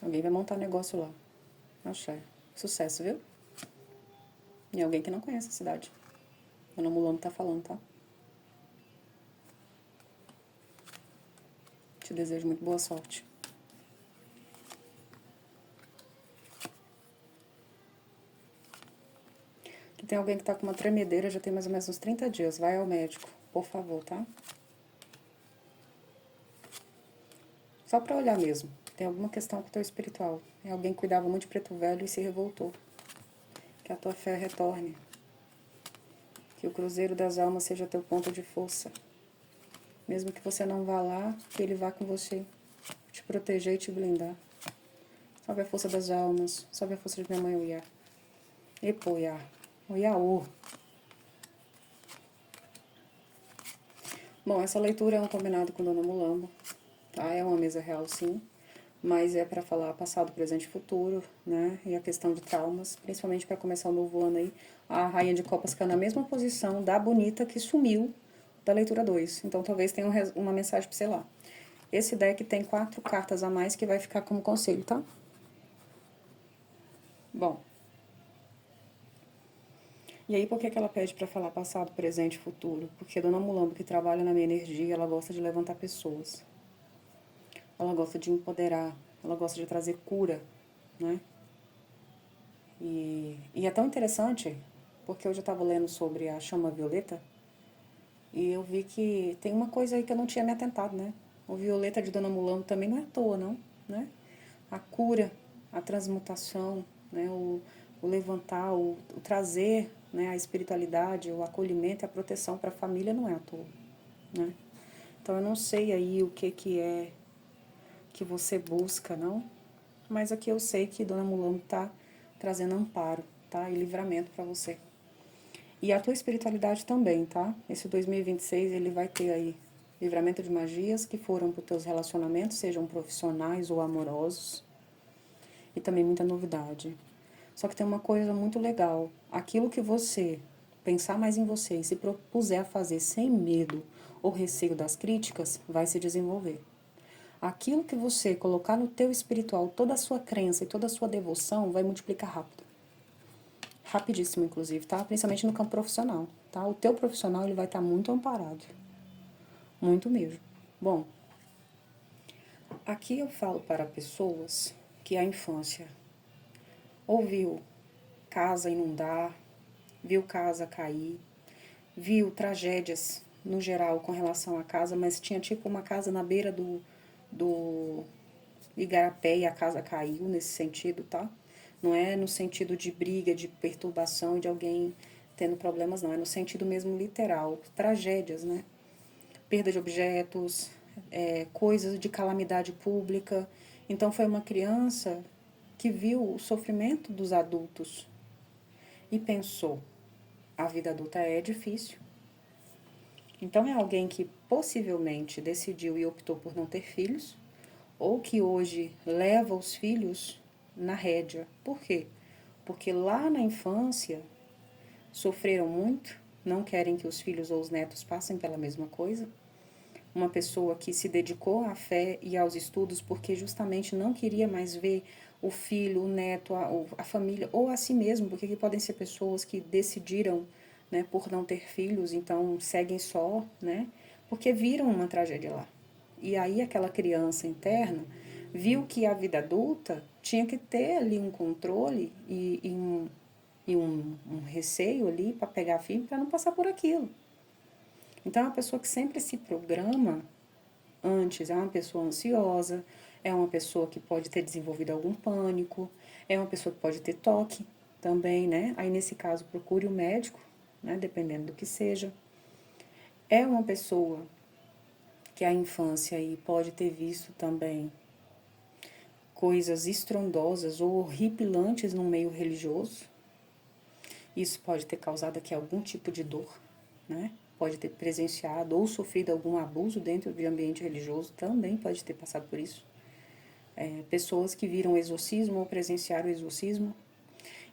Alguém vai montar negócio lá. Axé. Sucesso, viu? E alguém que não conhece a cidade. Dona Mulambo tá falando, tá? Te desejo muito boa sorte. Aqui tem alguém que tá com uma tremedeira, já tem mais ou menos uns 30 dias. Vai ao médico, por favor, tá? Só pra olhar mesmo. Tem alguma questão com o teu espiritual. É alguém que cuidava muito de preto velho e se revoltou. Que a tua fé retorne. Que o cruzeiro das almas seja teu ponto de força. Mesmo que você não vá lá, que ele vá com você. Te proteger e te blindar. Sobe a força das almas. Sobe a força de minha mãe Oiá. Epo Oiá. Oiaô. Bom, essa leitura é um combinado com Dona Mulambo. Tá? É uma mesa real, sim. Mas é para falar passado, presente e futuro, né? E a questão de traumas, principalmente para começar o novo ano aí. A Rainha de Copas fica na mesma posição da bonita que sumiu da leitura 2. Então talvez tenha uma mensagem para você lá. Esse deck tem 4 cartas a mais que vai ficar como conselho, tá? Bom. E aí por que ela pede para falar passado, presente e futuro? Porque Dona Mulambo, que trabalha na minha energia, ela gosta de levantar pessoas. Ela gosta de empoderar, ela gosta de trazer cura, né? E é tão interessante, porque hoje eu estava lendo sobre a chama violeta, e eu vi que tem uma coisa aí que eu não tinha me atentado, né? O violeta de Dona Mulambo também não é à toa, não, né? A cura, a transmutação, né? O levantar, o trazer, né? A espiritualidade, o acolhimento e a proteção para a família não é à toa, né? Então eu não sei aí o que é que você busca, não? Mas aqui eu sei que Dona Mulambo está trazendo amparo, tá? E livramento para você. E a tua espiritualidade também, tá? Esse 2026 ele vai ter aí livramento de magias que foram para os teus relacionamentos, sejam profissionais ou amorosos. E também muita novidade. Só que tem uma coisa muito legal. Aquilo que você pensar mais em você e se propuser a fazer sem medo ou receio das críticas, vai se desenvolver. Aquilo que você colocar no teu espiritual, toda a sua crença e toda a sua devoção, vai multiplicar rápido. Rapidíssimo, inclusive, tá? Principalmente no campo profissional, tá? O teu profissional, ele vai estar muito amparado. Muito mesmo. Bom, aqui eu falo para pessoas que a infância ouviu casa inundar, viu casa cair, viu tragédias no geral com relação à casa, mas tinha tipo uma casa na beira do igarapé e a casa caiu nesse sentido, tá? Não é no sentido de briga, de perturbação, de alguém tendo problemas, não. É no sentido mesmo literal. Tragédias, né? Perda de objetos, coisas de calamidade pública. Então foi uma criança que viu o sofrimento dos adultos e pensou, a vida adulta é difícil. Então é alguém que possivelmente decidiu e optou por não ter filhos, ou que hoje leva os filhos na rédea. Por quê? Porque lá na infância sofreram muito, não querem que os filhos ou os netos passem pela mesma coisa. Uma pessoa que se dedicou à fé e aos estudos porque justamente não queria mais ver o filho, o neto, a família, ou a si mesmo, porque aqui podem ser pessoas que decidiram, né, por não ter filhos, então seguem só, né, porque viram uma tragédia lá. E aí aquela criança interna viu que a vida adulta tinha que ter ali um controle e um receio ali para pegar filho para não passar por aquilo. Então é uma pessoa que sempre se programa antes, é uma pessoa ansiosa, é uma pessoa que pode ter desenvolvido algum pânico, é uma pessoa que pode ter toque também, né? Aí nesse caso procure o médico, né? Dependendo do que seja. É uma pessoa que a infância aí pode ter visto também coisas estrondosas ou horripilantes no meio religioso. Isso pode ter causado aqui algum tipo de dor, né? Pode ter presenciado ou sofrido algum abuso dentro de ambiente religioso, também pode ter passado por isso. Pessoas que viram exorcismo ou presenciaram o exorcismo.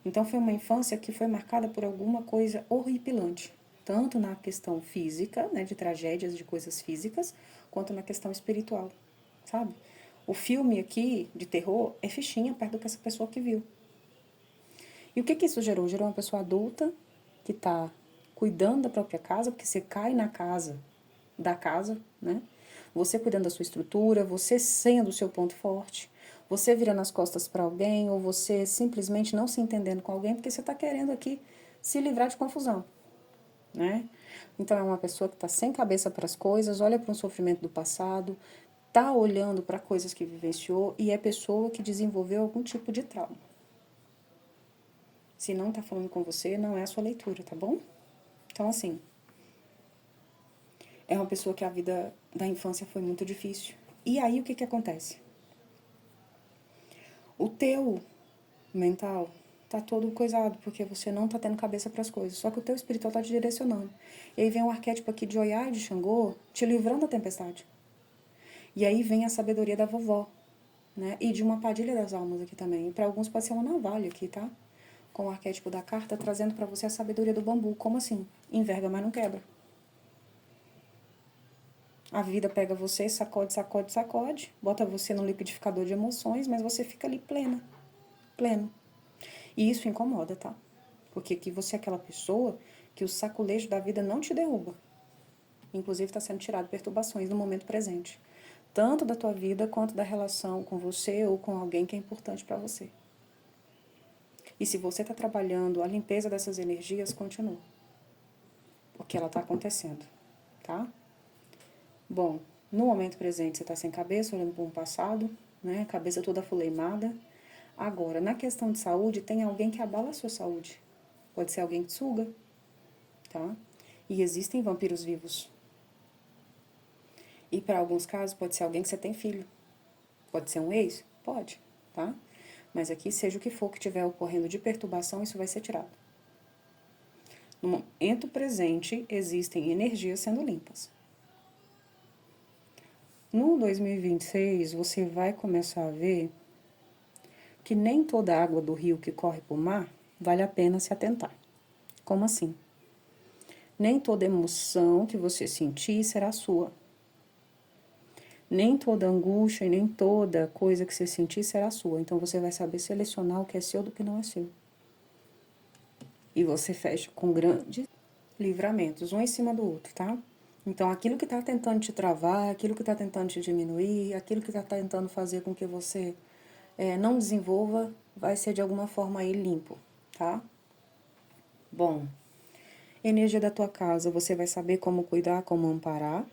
Então foi uma infância que foi marcada por alguma coisa horripilante, tanto na questão física, né, de tragédias, de coisas físicas, quanto na questão espiritual, sabe? O filme aqui, de terror, é fichinha perto do que essa pessoa que viu. E o que isso gerou? Gerou uma pessoa adulta que está cuidando da própria casa, porque você cai na casa, da casa, né? Você cuidando da sua estrutura, você sendo o seu ponto forte, você virando as costas para alguém, ou você simplesmente não se entendendo com alguém, porque você está querendo aqui se livrar de confusão, né? Então é uma pessoa que está sem cabeça para as coisas, olha para um sofrimento do passado, está olhando para coisas que vivenciou e é pessoa que desenvolveu algum tipo de trauma. Se não está falando com você, não é a sua leitura, tá bom? Então, assim, é uma pessoa que a vida da infância foi muito difícil. E aí, o que que acontece? O teu mental tá todo coisado, porque você não tá tendo cabeça para as coisas. Só que o teu espiritual tá te direcionando. E aí vem um arquétipo aqui de Oiá e de Xangô, te livrando da tempestade. E aí vem a sabedoria da vovó, né? E de uma padilha das almas aqui também. E para alguns pode ser uma navalha aqui, tá? Com o arquétipo da carta, trazendo para você a sabedoria do bambu. Como assim? Enverga, mas não quebra. A vida pega você, sacode, sacode, sacode, bota você no liquidificador de emoções, mas você fica ali plena, pleno. E isso incomoda, tá? Porque aqui você é aquela pessoa que o saculejo da vida não te derruba. Inclusive está sendo tirado perturbações no momento presente. Tanto da tua vida quanto da relação com você ou com alguém que é importante para você. E se você está trabalhando a limpeza dessas energias, continua. Porque ela está acontecendo, tá? Bom, no momento presente você está sem cabeça, olhando para um passado, né? Cabeça toda afuleimada. Agora, na questão de saúde, tem alguém que abala a sua saúde. Pode ser alguém que suga, tá? E existem vampiros vivos. E para alguns casos, pode ser alguém que você tem filho. Pode ser um ex? Pode, tá? Mas aqui, seja o que for que estiver ocorrendo de perturbação, isso vai ser tirado. No momento presente, existem energias sendo limpas. No 2026, você vai começar a ver que nem toda a água do rio que corre para o mar vale a pena se atentar. Como assim? Nem toda emoção que você sentir será sua. Nem toda angústia e nem toda coisa que você sentir será sua. Então você vai saber selecionar o que é seu do que não é seu. E você fecha com grandes livramentos, um em cima do outro, tá? Então aquilo que está tentando te travar, aquilo que está tentando te diminuir, aquilo que está tentando fazer com que você não desenvolva, vai ser de alguma forma aí limpo, tá? Bom, energia da tua casa, você vai saber como cuidar, como amparar,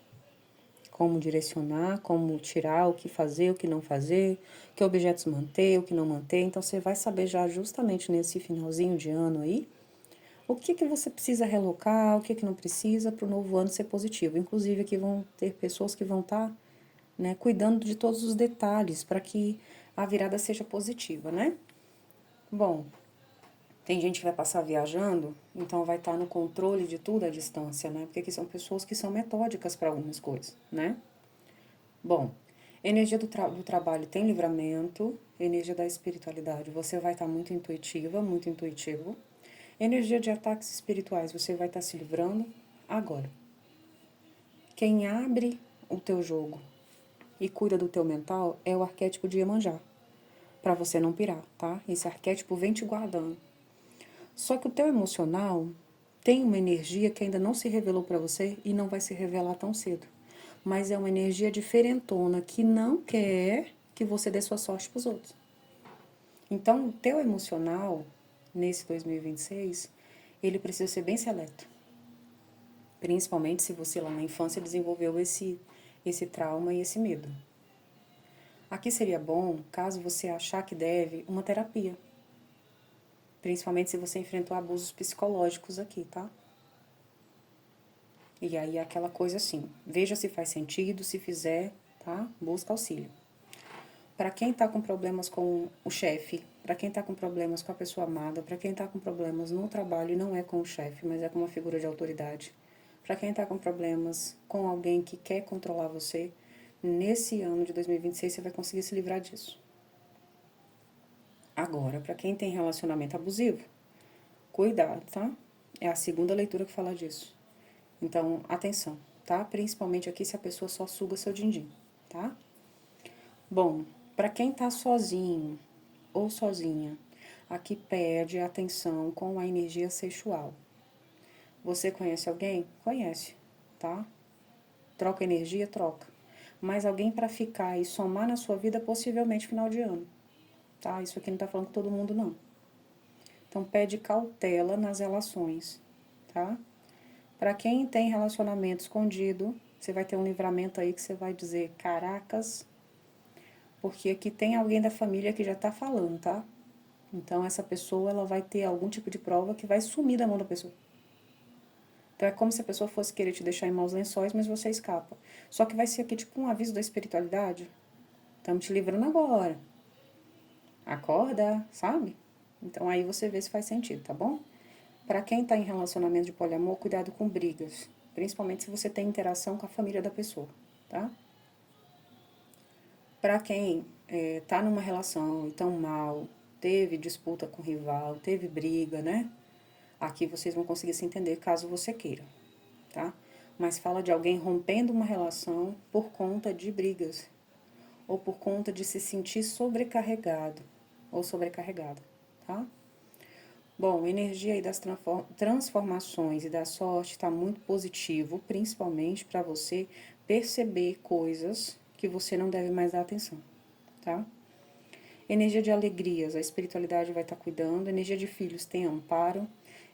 como direcionar, como tirar, o que fazer, o que não fazer, que objetos manter, o que não manter. Então, você vai saber já justamente nesse finalzinho de ano aí, o que que você precisa relocar, o que que não precisa para o novo ano ser positivo. Inclusive, aqui vão ter pessoas que vão estar, né, cuidando de todos os detalhes para que a virada seja positiva, né? Bom, tem gente que vai passar viajando, então vai estar no controle de tudo à distância, né? Porque aqui são pessoas que são metódicas para algumas coisas, né? Bom, energia do trabalho tem livramento, energia da espiritualidade, você vai estar muito intuitiva, muito intuitivo. Energia de ataques espirituais, você vai estar se livrando agora. Quem abre o teu jogo e cuida do teu mental é o arquétipo de Iemanjá, para você não pirar, tá? Esse arquétipo vem te guardando. Só que o teu emocional tem uma energia que ainda não se revelou para você e não vai se revelar tão cedo. Mas é uma energia diferentona que não quer que você dê sua sorte para os outros. Então, o teu emocional, nesse 2026, ele precisa ser bem seleto. Principalmente se você lá na infância desenvolveu esse trauma e esse medo. Aqui seria bom, caso você achar que deve, uma terapia. Principalmente se você enfrentou abusos psicológicos aqui, tá? E aí é aquela coisa assim, veja se faz sentido, se fizer, tá? Busca auxílio. Para quem tá com problemas com o chefe, para quem tá com problemas com a pessoa amada, para quem tá com problemas no trabalho e não é com o chefe, mas é com uma figura de autoridade, para quem tá com problemas com alguém que quer controlar você, nesse ano de 2026 você vai conseguir se livrar disso. Agora, para quem tem relacionamento abusivo, cuidado, tá? É a segunda leitura que fala disso. Então, atenção, tá? Principalmente aqui se a pessoa só suga seu din-din, tá? Bom, para quem tá sozinho ou sozinha, aqui pede atenção com a energia sexual. Você conhece alguém? Conhece, tá? Troca energia? Troca. Mas alguém para ficar e somar na sua vida, possivelmente final de ano, tá? Isso aqui não tá falando com todo mundo, não. Então, pede cautela nas relações, tá? Para quem tem relacionamento escondido, você vai ter um livramento aí que você vai dizer, caracas, porque aqui tem alguém da família que já tá falando, tá? Então, essa pessoa, ela vai ter algum tipo de prova que vai sumir da mão da pessoa. Então, é como se a pessoa fosse querer te deixar em maus lençóis, mas você escapa. Só que vai ser aqui tipo um aviso da espiritualidade. Estamos te livrando agora. Acorda, sabe? Então, aí você vê se faz sentido, tá bom? Para quem está em relacionamento de poliamor, cuidado com brigas. Principalmente se você tem interação com a família da pessoa, tá? Para quem tá numa relação e tão mal, teve disputa com o rival, teve briga, né? Aqui vocês vão conseguir se entender caso você queira, tá? Mas fala de alguém rompendo uma relação por conta de brigas ou por conta de se sentir sobrecarregado ou sobrecarregada, tá? Bom, a energia aí das transformações e da sorte está muito positivo, principalmente para você perceber coisas que você não deve mais dar atenção, tá? Energia de alegrias, a espiritualidade vai estar cuidando. Energia de filhos tem amparo.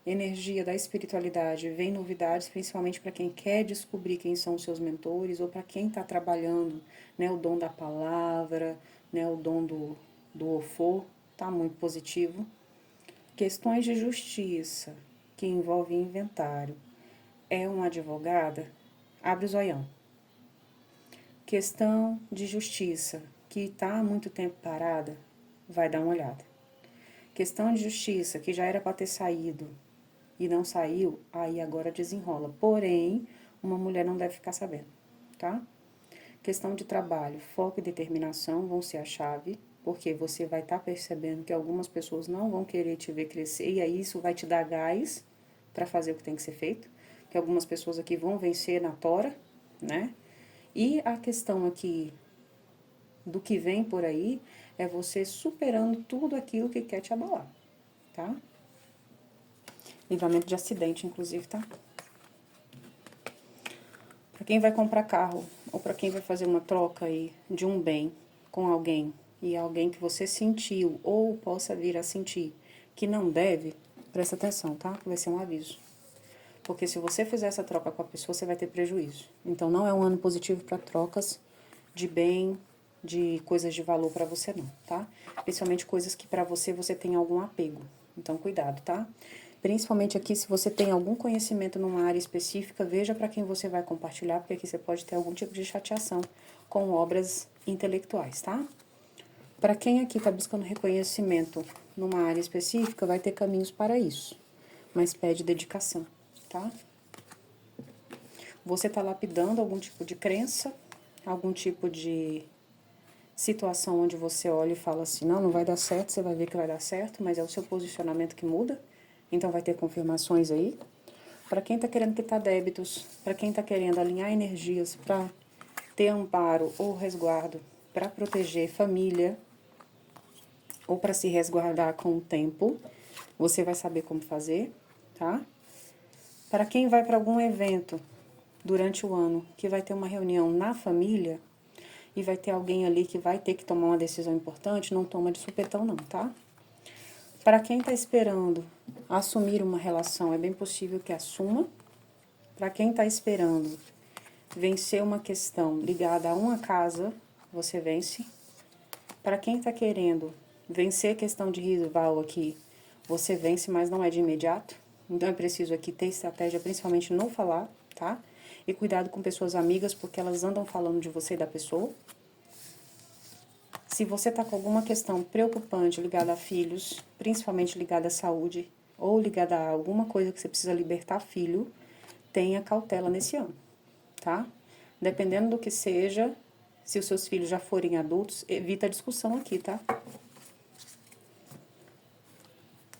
Energia da espiritualidade vem novidades, principalmente para quem quer descobrir quem são os seus mentores ou para quem está trabalhando, né, o dom da palavra, né, o dom do ofo, tá muito positivo. Questões de justiça que envolvem inventário. É uma advogada? Abre o zoião. Questão de justiça que está há muito tempo parada? Vai dar uma olhada. Questão de justiça que já era para ter saído e não saiu, aí agora desenrola. Porém, uma mulher não deve ficar sabendo, tá? Questão de trabalho, foco e determinação vão ser a chave, porque você vai estar percebendo que algumas pessoas não vão querer te ver crescer, e aí isso vai te dar gás para fazer o que tem que ser feito, que algumas pessoas aqui vão vencer na tora, né? E a questão aqui do que vem por aí é você superando tudo aquilo que quer te abalar, tá? Livramento de acidente, inclusive, tá? Para quem vai comprar carro ou para quem vai fazer uma troca aí de um bem com alguém e alguém que você sentiu ou possa vir a sentir que não deve, presta atenção, tá? Vai ser um aviso. Porque se você fizer essa troca com a pessoa, você vai ter prejuízo. Então não é um ano positivo para trocas de bem, de coisas de valor para você não, tá? Principalmente coisas que para você tem algum apego. Então cuidado, tá? Principalmente aqui, se você tem algum conhecimento numa área específica, veja para quem você vai compartilhar, porque aqui você pode ter algum tipo de chateação com obras intelectuais, tá? Para quem aqui está buscando reconhecimento numa área específica, vai ter caminhos para isso, mas pede dedicação, tá? Você está lapidando algum tipo de crença, algum tipo de situação onde você olha e fala assim, não, não vai dar certo, você vai ver que vai dar certo, mas é o seu posicionamento que muda, então vai ter confirmações aí. Para quem está querendo quitar débitos, para quem está querendo alinhar energias para ter amparo ou resguardo, para proteger família ou para se resguardar com o tempo, você vai saber como fazer, tá? Para quem vai para algum evento durante o ano, que vai ter uma reunião na família e vai ter alguém ali que vai ter que tomar uma decisão importante, não toma de supetão não, tá? Para quem está esperando assumir uma relação, é bem possível que assuma. Para quem está esperando vencer uma questão ligada a uma casa, você vence. Para quem está querendo vencer a questão de rival aqui, você vence, mas não é de imediato. Então é preciso aqui ter estratégia, principalmente não falar, tá? E cuidado com pessoas amigas, porque elas andam falando de você e da pessoa. Se você está com alguma questão preocupante ligada a filhos, principalmente ligada à saúde, ou ligada a alguma coisa que você precisa libertar filho, tenha cautela nesse ano, tá? Dependendo do que seja, se os seus filhos já forem adultos, evita a discussão aqui, tá?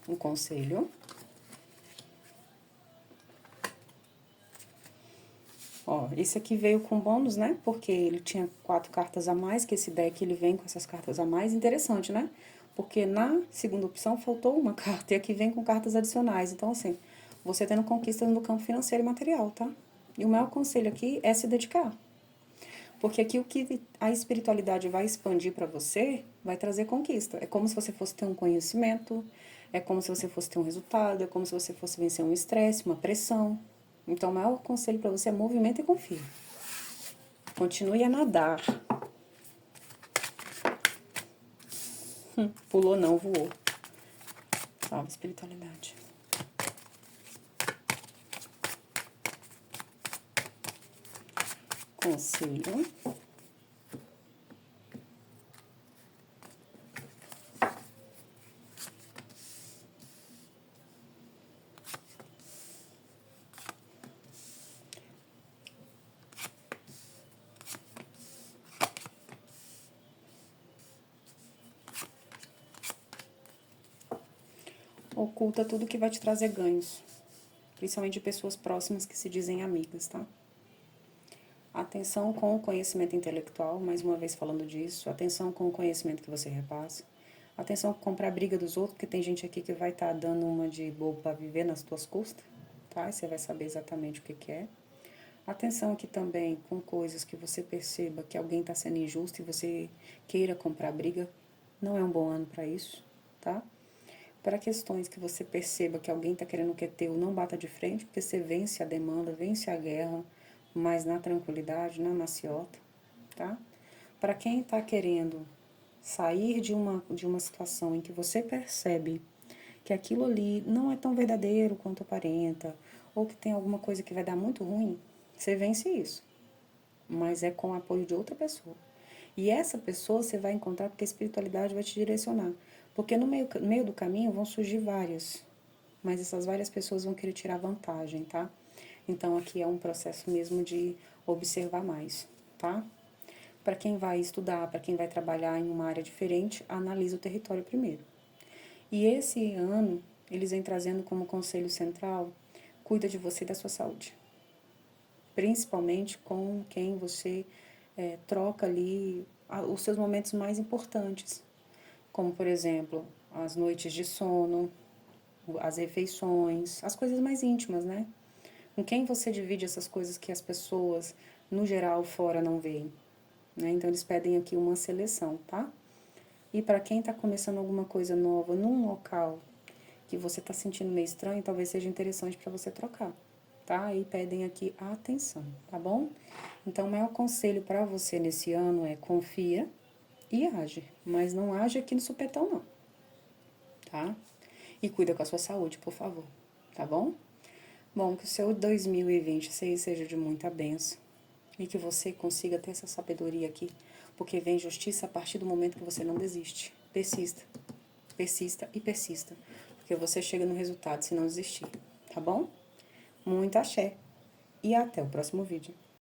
Um conselho. Ó, esse aqui veio com bônus, né? Porque ele tinha 4 cartas a mais, que esse deck ele vem com essas cartas a mais. Interessante, né? Porque na segunda opção faltou uma carta e aqui vem com cartas adicionais. Então, assim, você tendo conquistas no campo financeiro e material, tá? E o meu conselho aqui é se dedicar. Porque aqui o que a espiritualidade vai expandir para você vai trazer conquista. É como se você fosse ter um conhecimento, é como se você fosse ter um resultado, é como se você fosse vencer um estresse, uma pressão. Então, o maior conselho para você é movimento e confie. Continue a nadar. Pulou não, voou. Salve, espiritualidade. Conselho. Oculta tudo que vai te trazer ganhos. Principalmente de pessoas próximas que se dizem amigas, tá? Atenção com o conhecimento intelectual, mais uma vez falando disso. Atenção com o conhecimento que você repassa. Atenção com comprar a briga dos outros, porque tem gente aqui que vai estar dando uma de bobo para viver nas tuas custas, tá? E você vai saber exatamente o que é. Atenção aqui também com coisas que você perceba que alguém está sendo injusto e você queira comprar briga. Não é um bom ano para isso, tá? Para questões que você perceba que alguém está querendo o que é teu, não bata de frente, porque você vence a demanda, vence a guerra, mas na tranquilidade, na maciota, tá? Para quem está querendo sair de uma situação em que você percebe que aquilo ali não é tão verdadeiro quanto aparenta, ou que tem alguma coisa que vai dar muito ruim, você vence isso. Mas é com o apoio de outra pessoa. E essa pessoa você vai encontrar porque a espiritualidade vai te direcionar. Porque no meio do caminho vão surgir várias, mas essas várias pessoas vão querer tirar vantagem, tá? Então aqui é um processo mesmo de observar mais, tá? Para quem vai estudar, para quem vai trabalhar em uma área diferente, analisa o território primeiro. E esse ano, eles vêm trazendo como conselho central, cuida de você e da sua saúde. Principalmente com quem você troca ali os seus momentos mais importantes. Como, por exemplo, as noites de sono, as refeições, as coisas mais íntimas, né? Com quem você divide essas coisas que as pessoas, no geral, fora não veem, né? Então, eles pedem aqui uma seleção, tá? E para quem está começando alguma coisa nova num local que você está sentindo meio estranho, talvez seja interessante para você trocar, tá? E pedem aqui a atenção, tá bom? Então, o maior conselho para você nesse ano é confia e age, mas não age aqui no supetão, não, tá? E cuida com a sua saúde, por favor, tá bom? Bom, que o seu 2026 seja de muita bênção e que você consiga ter essa sabedoria aqui, porque vem justiça a partir do momento que você não desiste. Persista, persista e persista, porque você chega no resultado se não desistir, tá bom? Muito axé e até o próximo vídeo.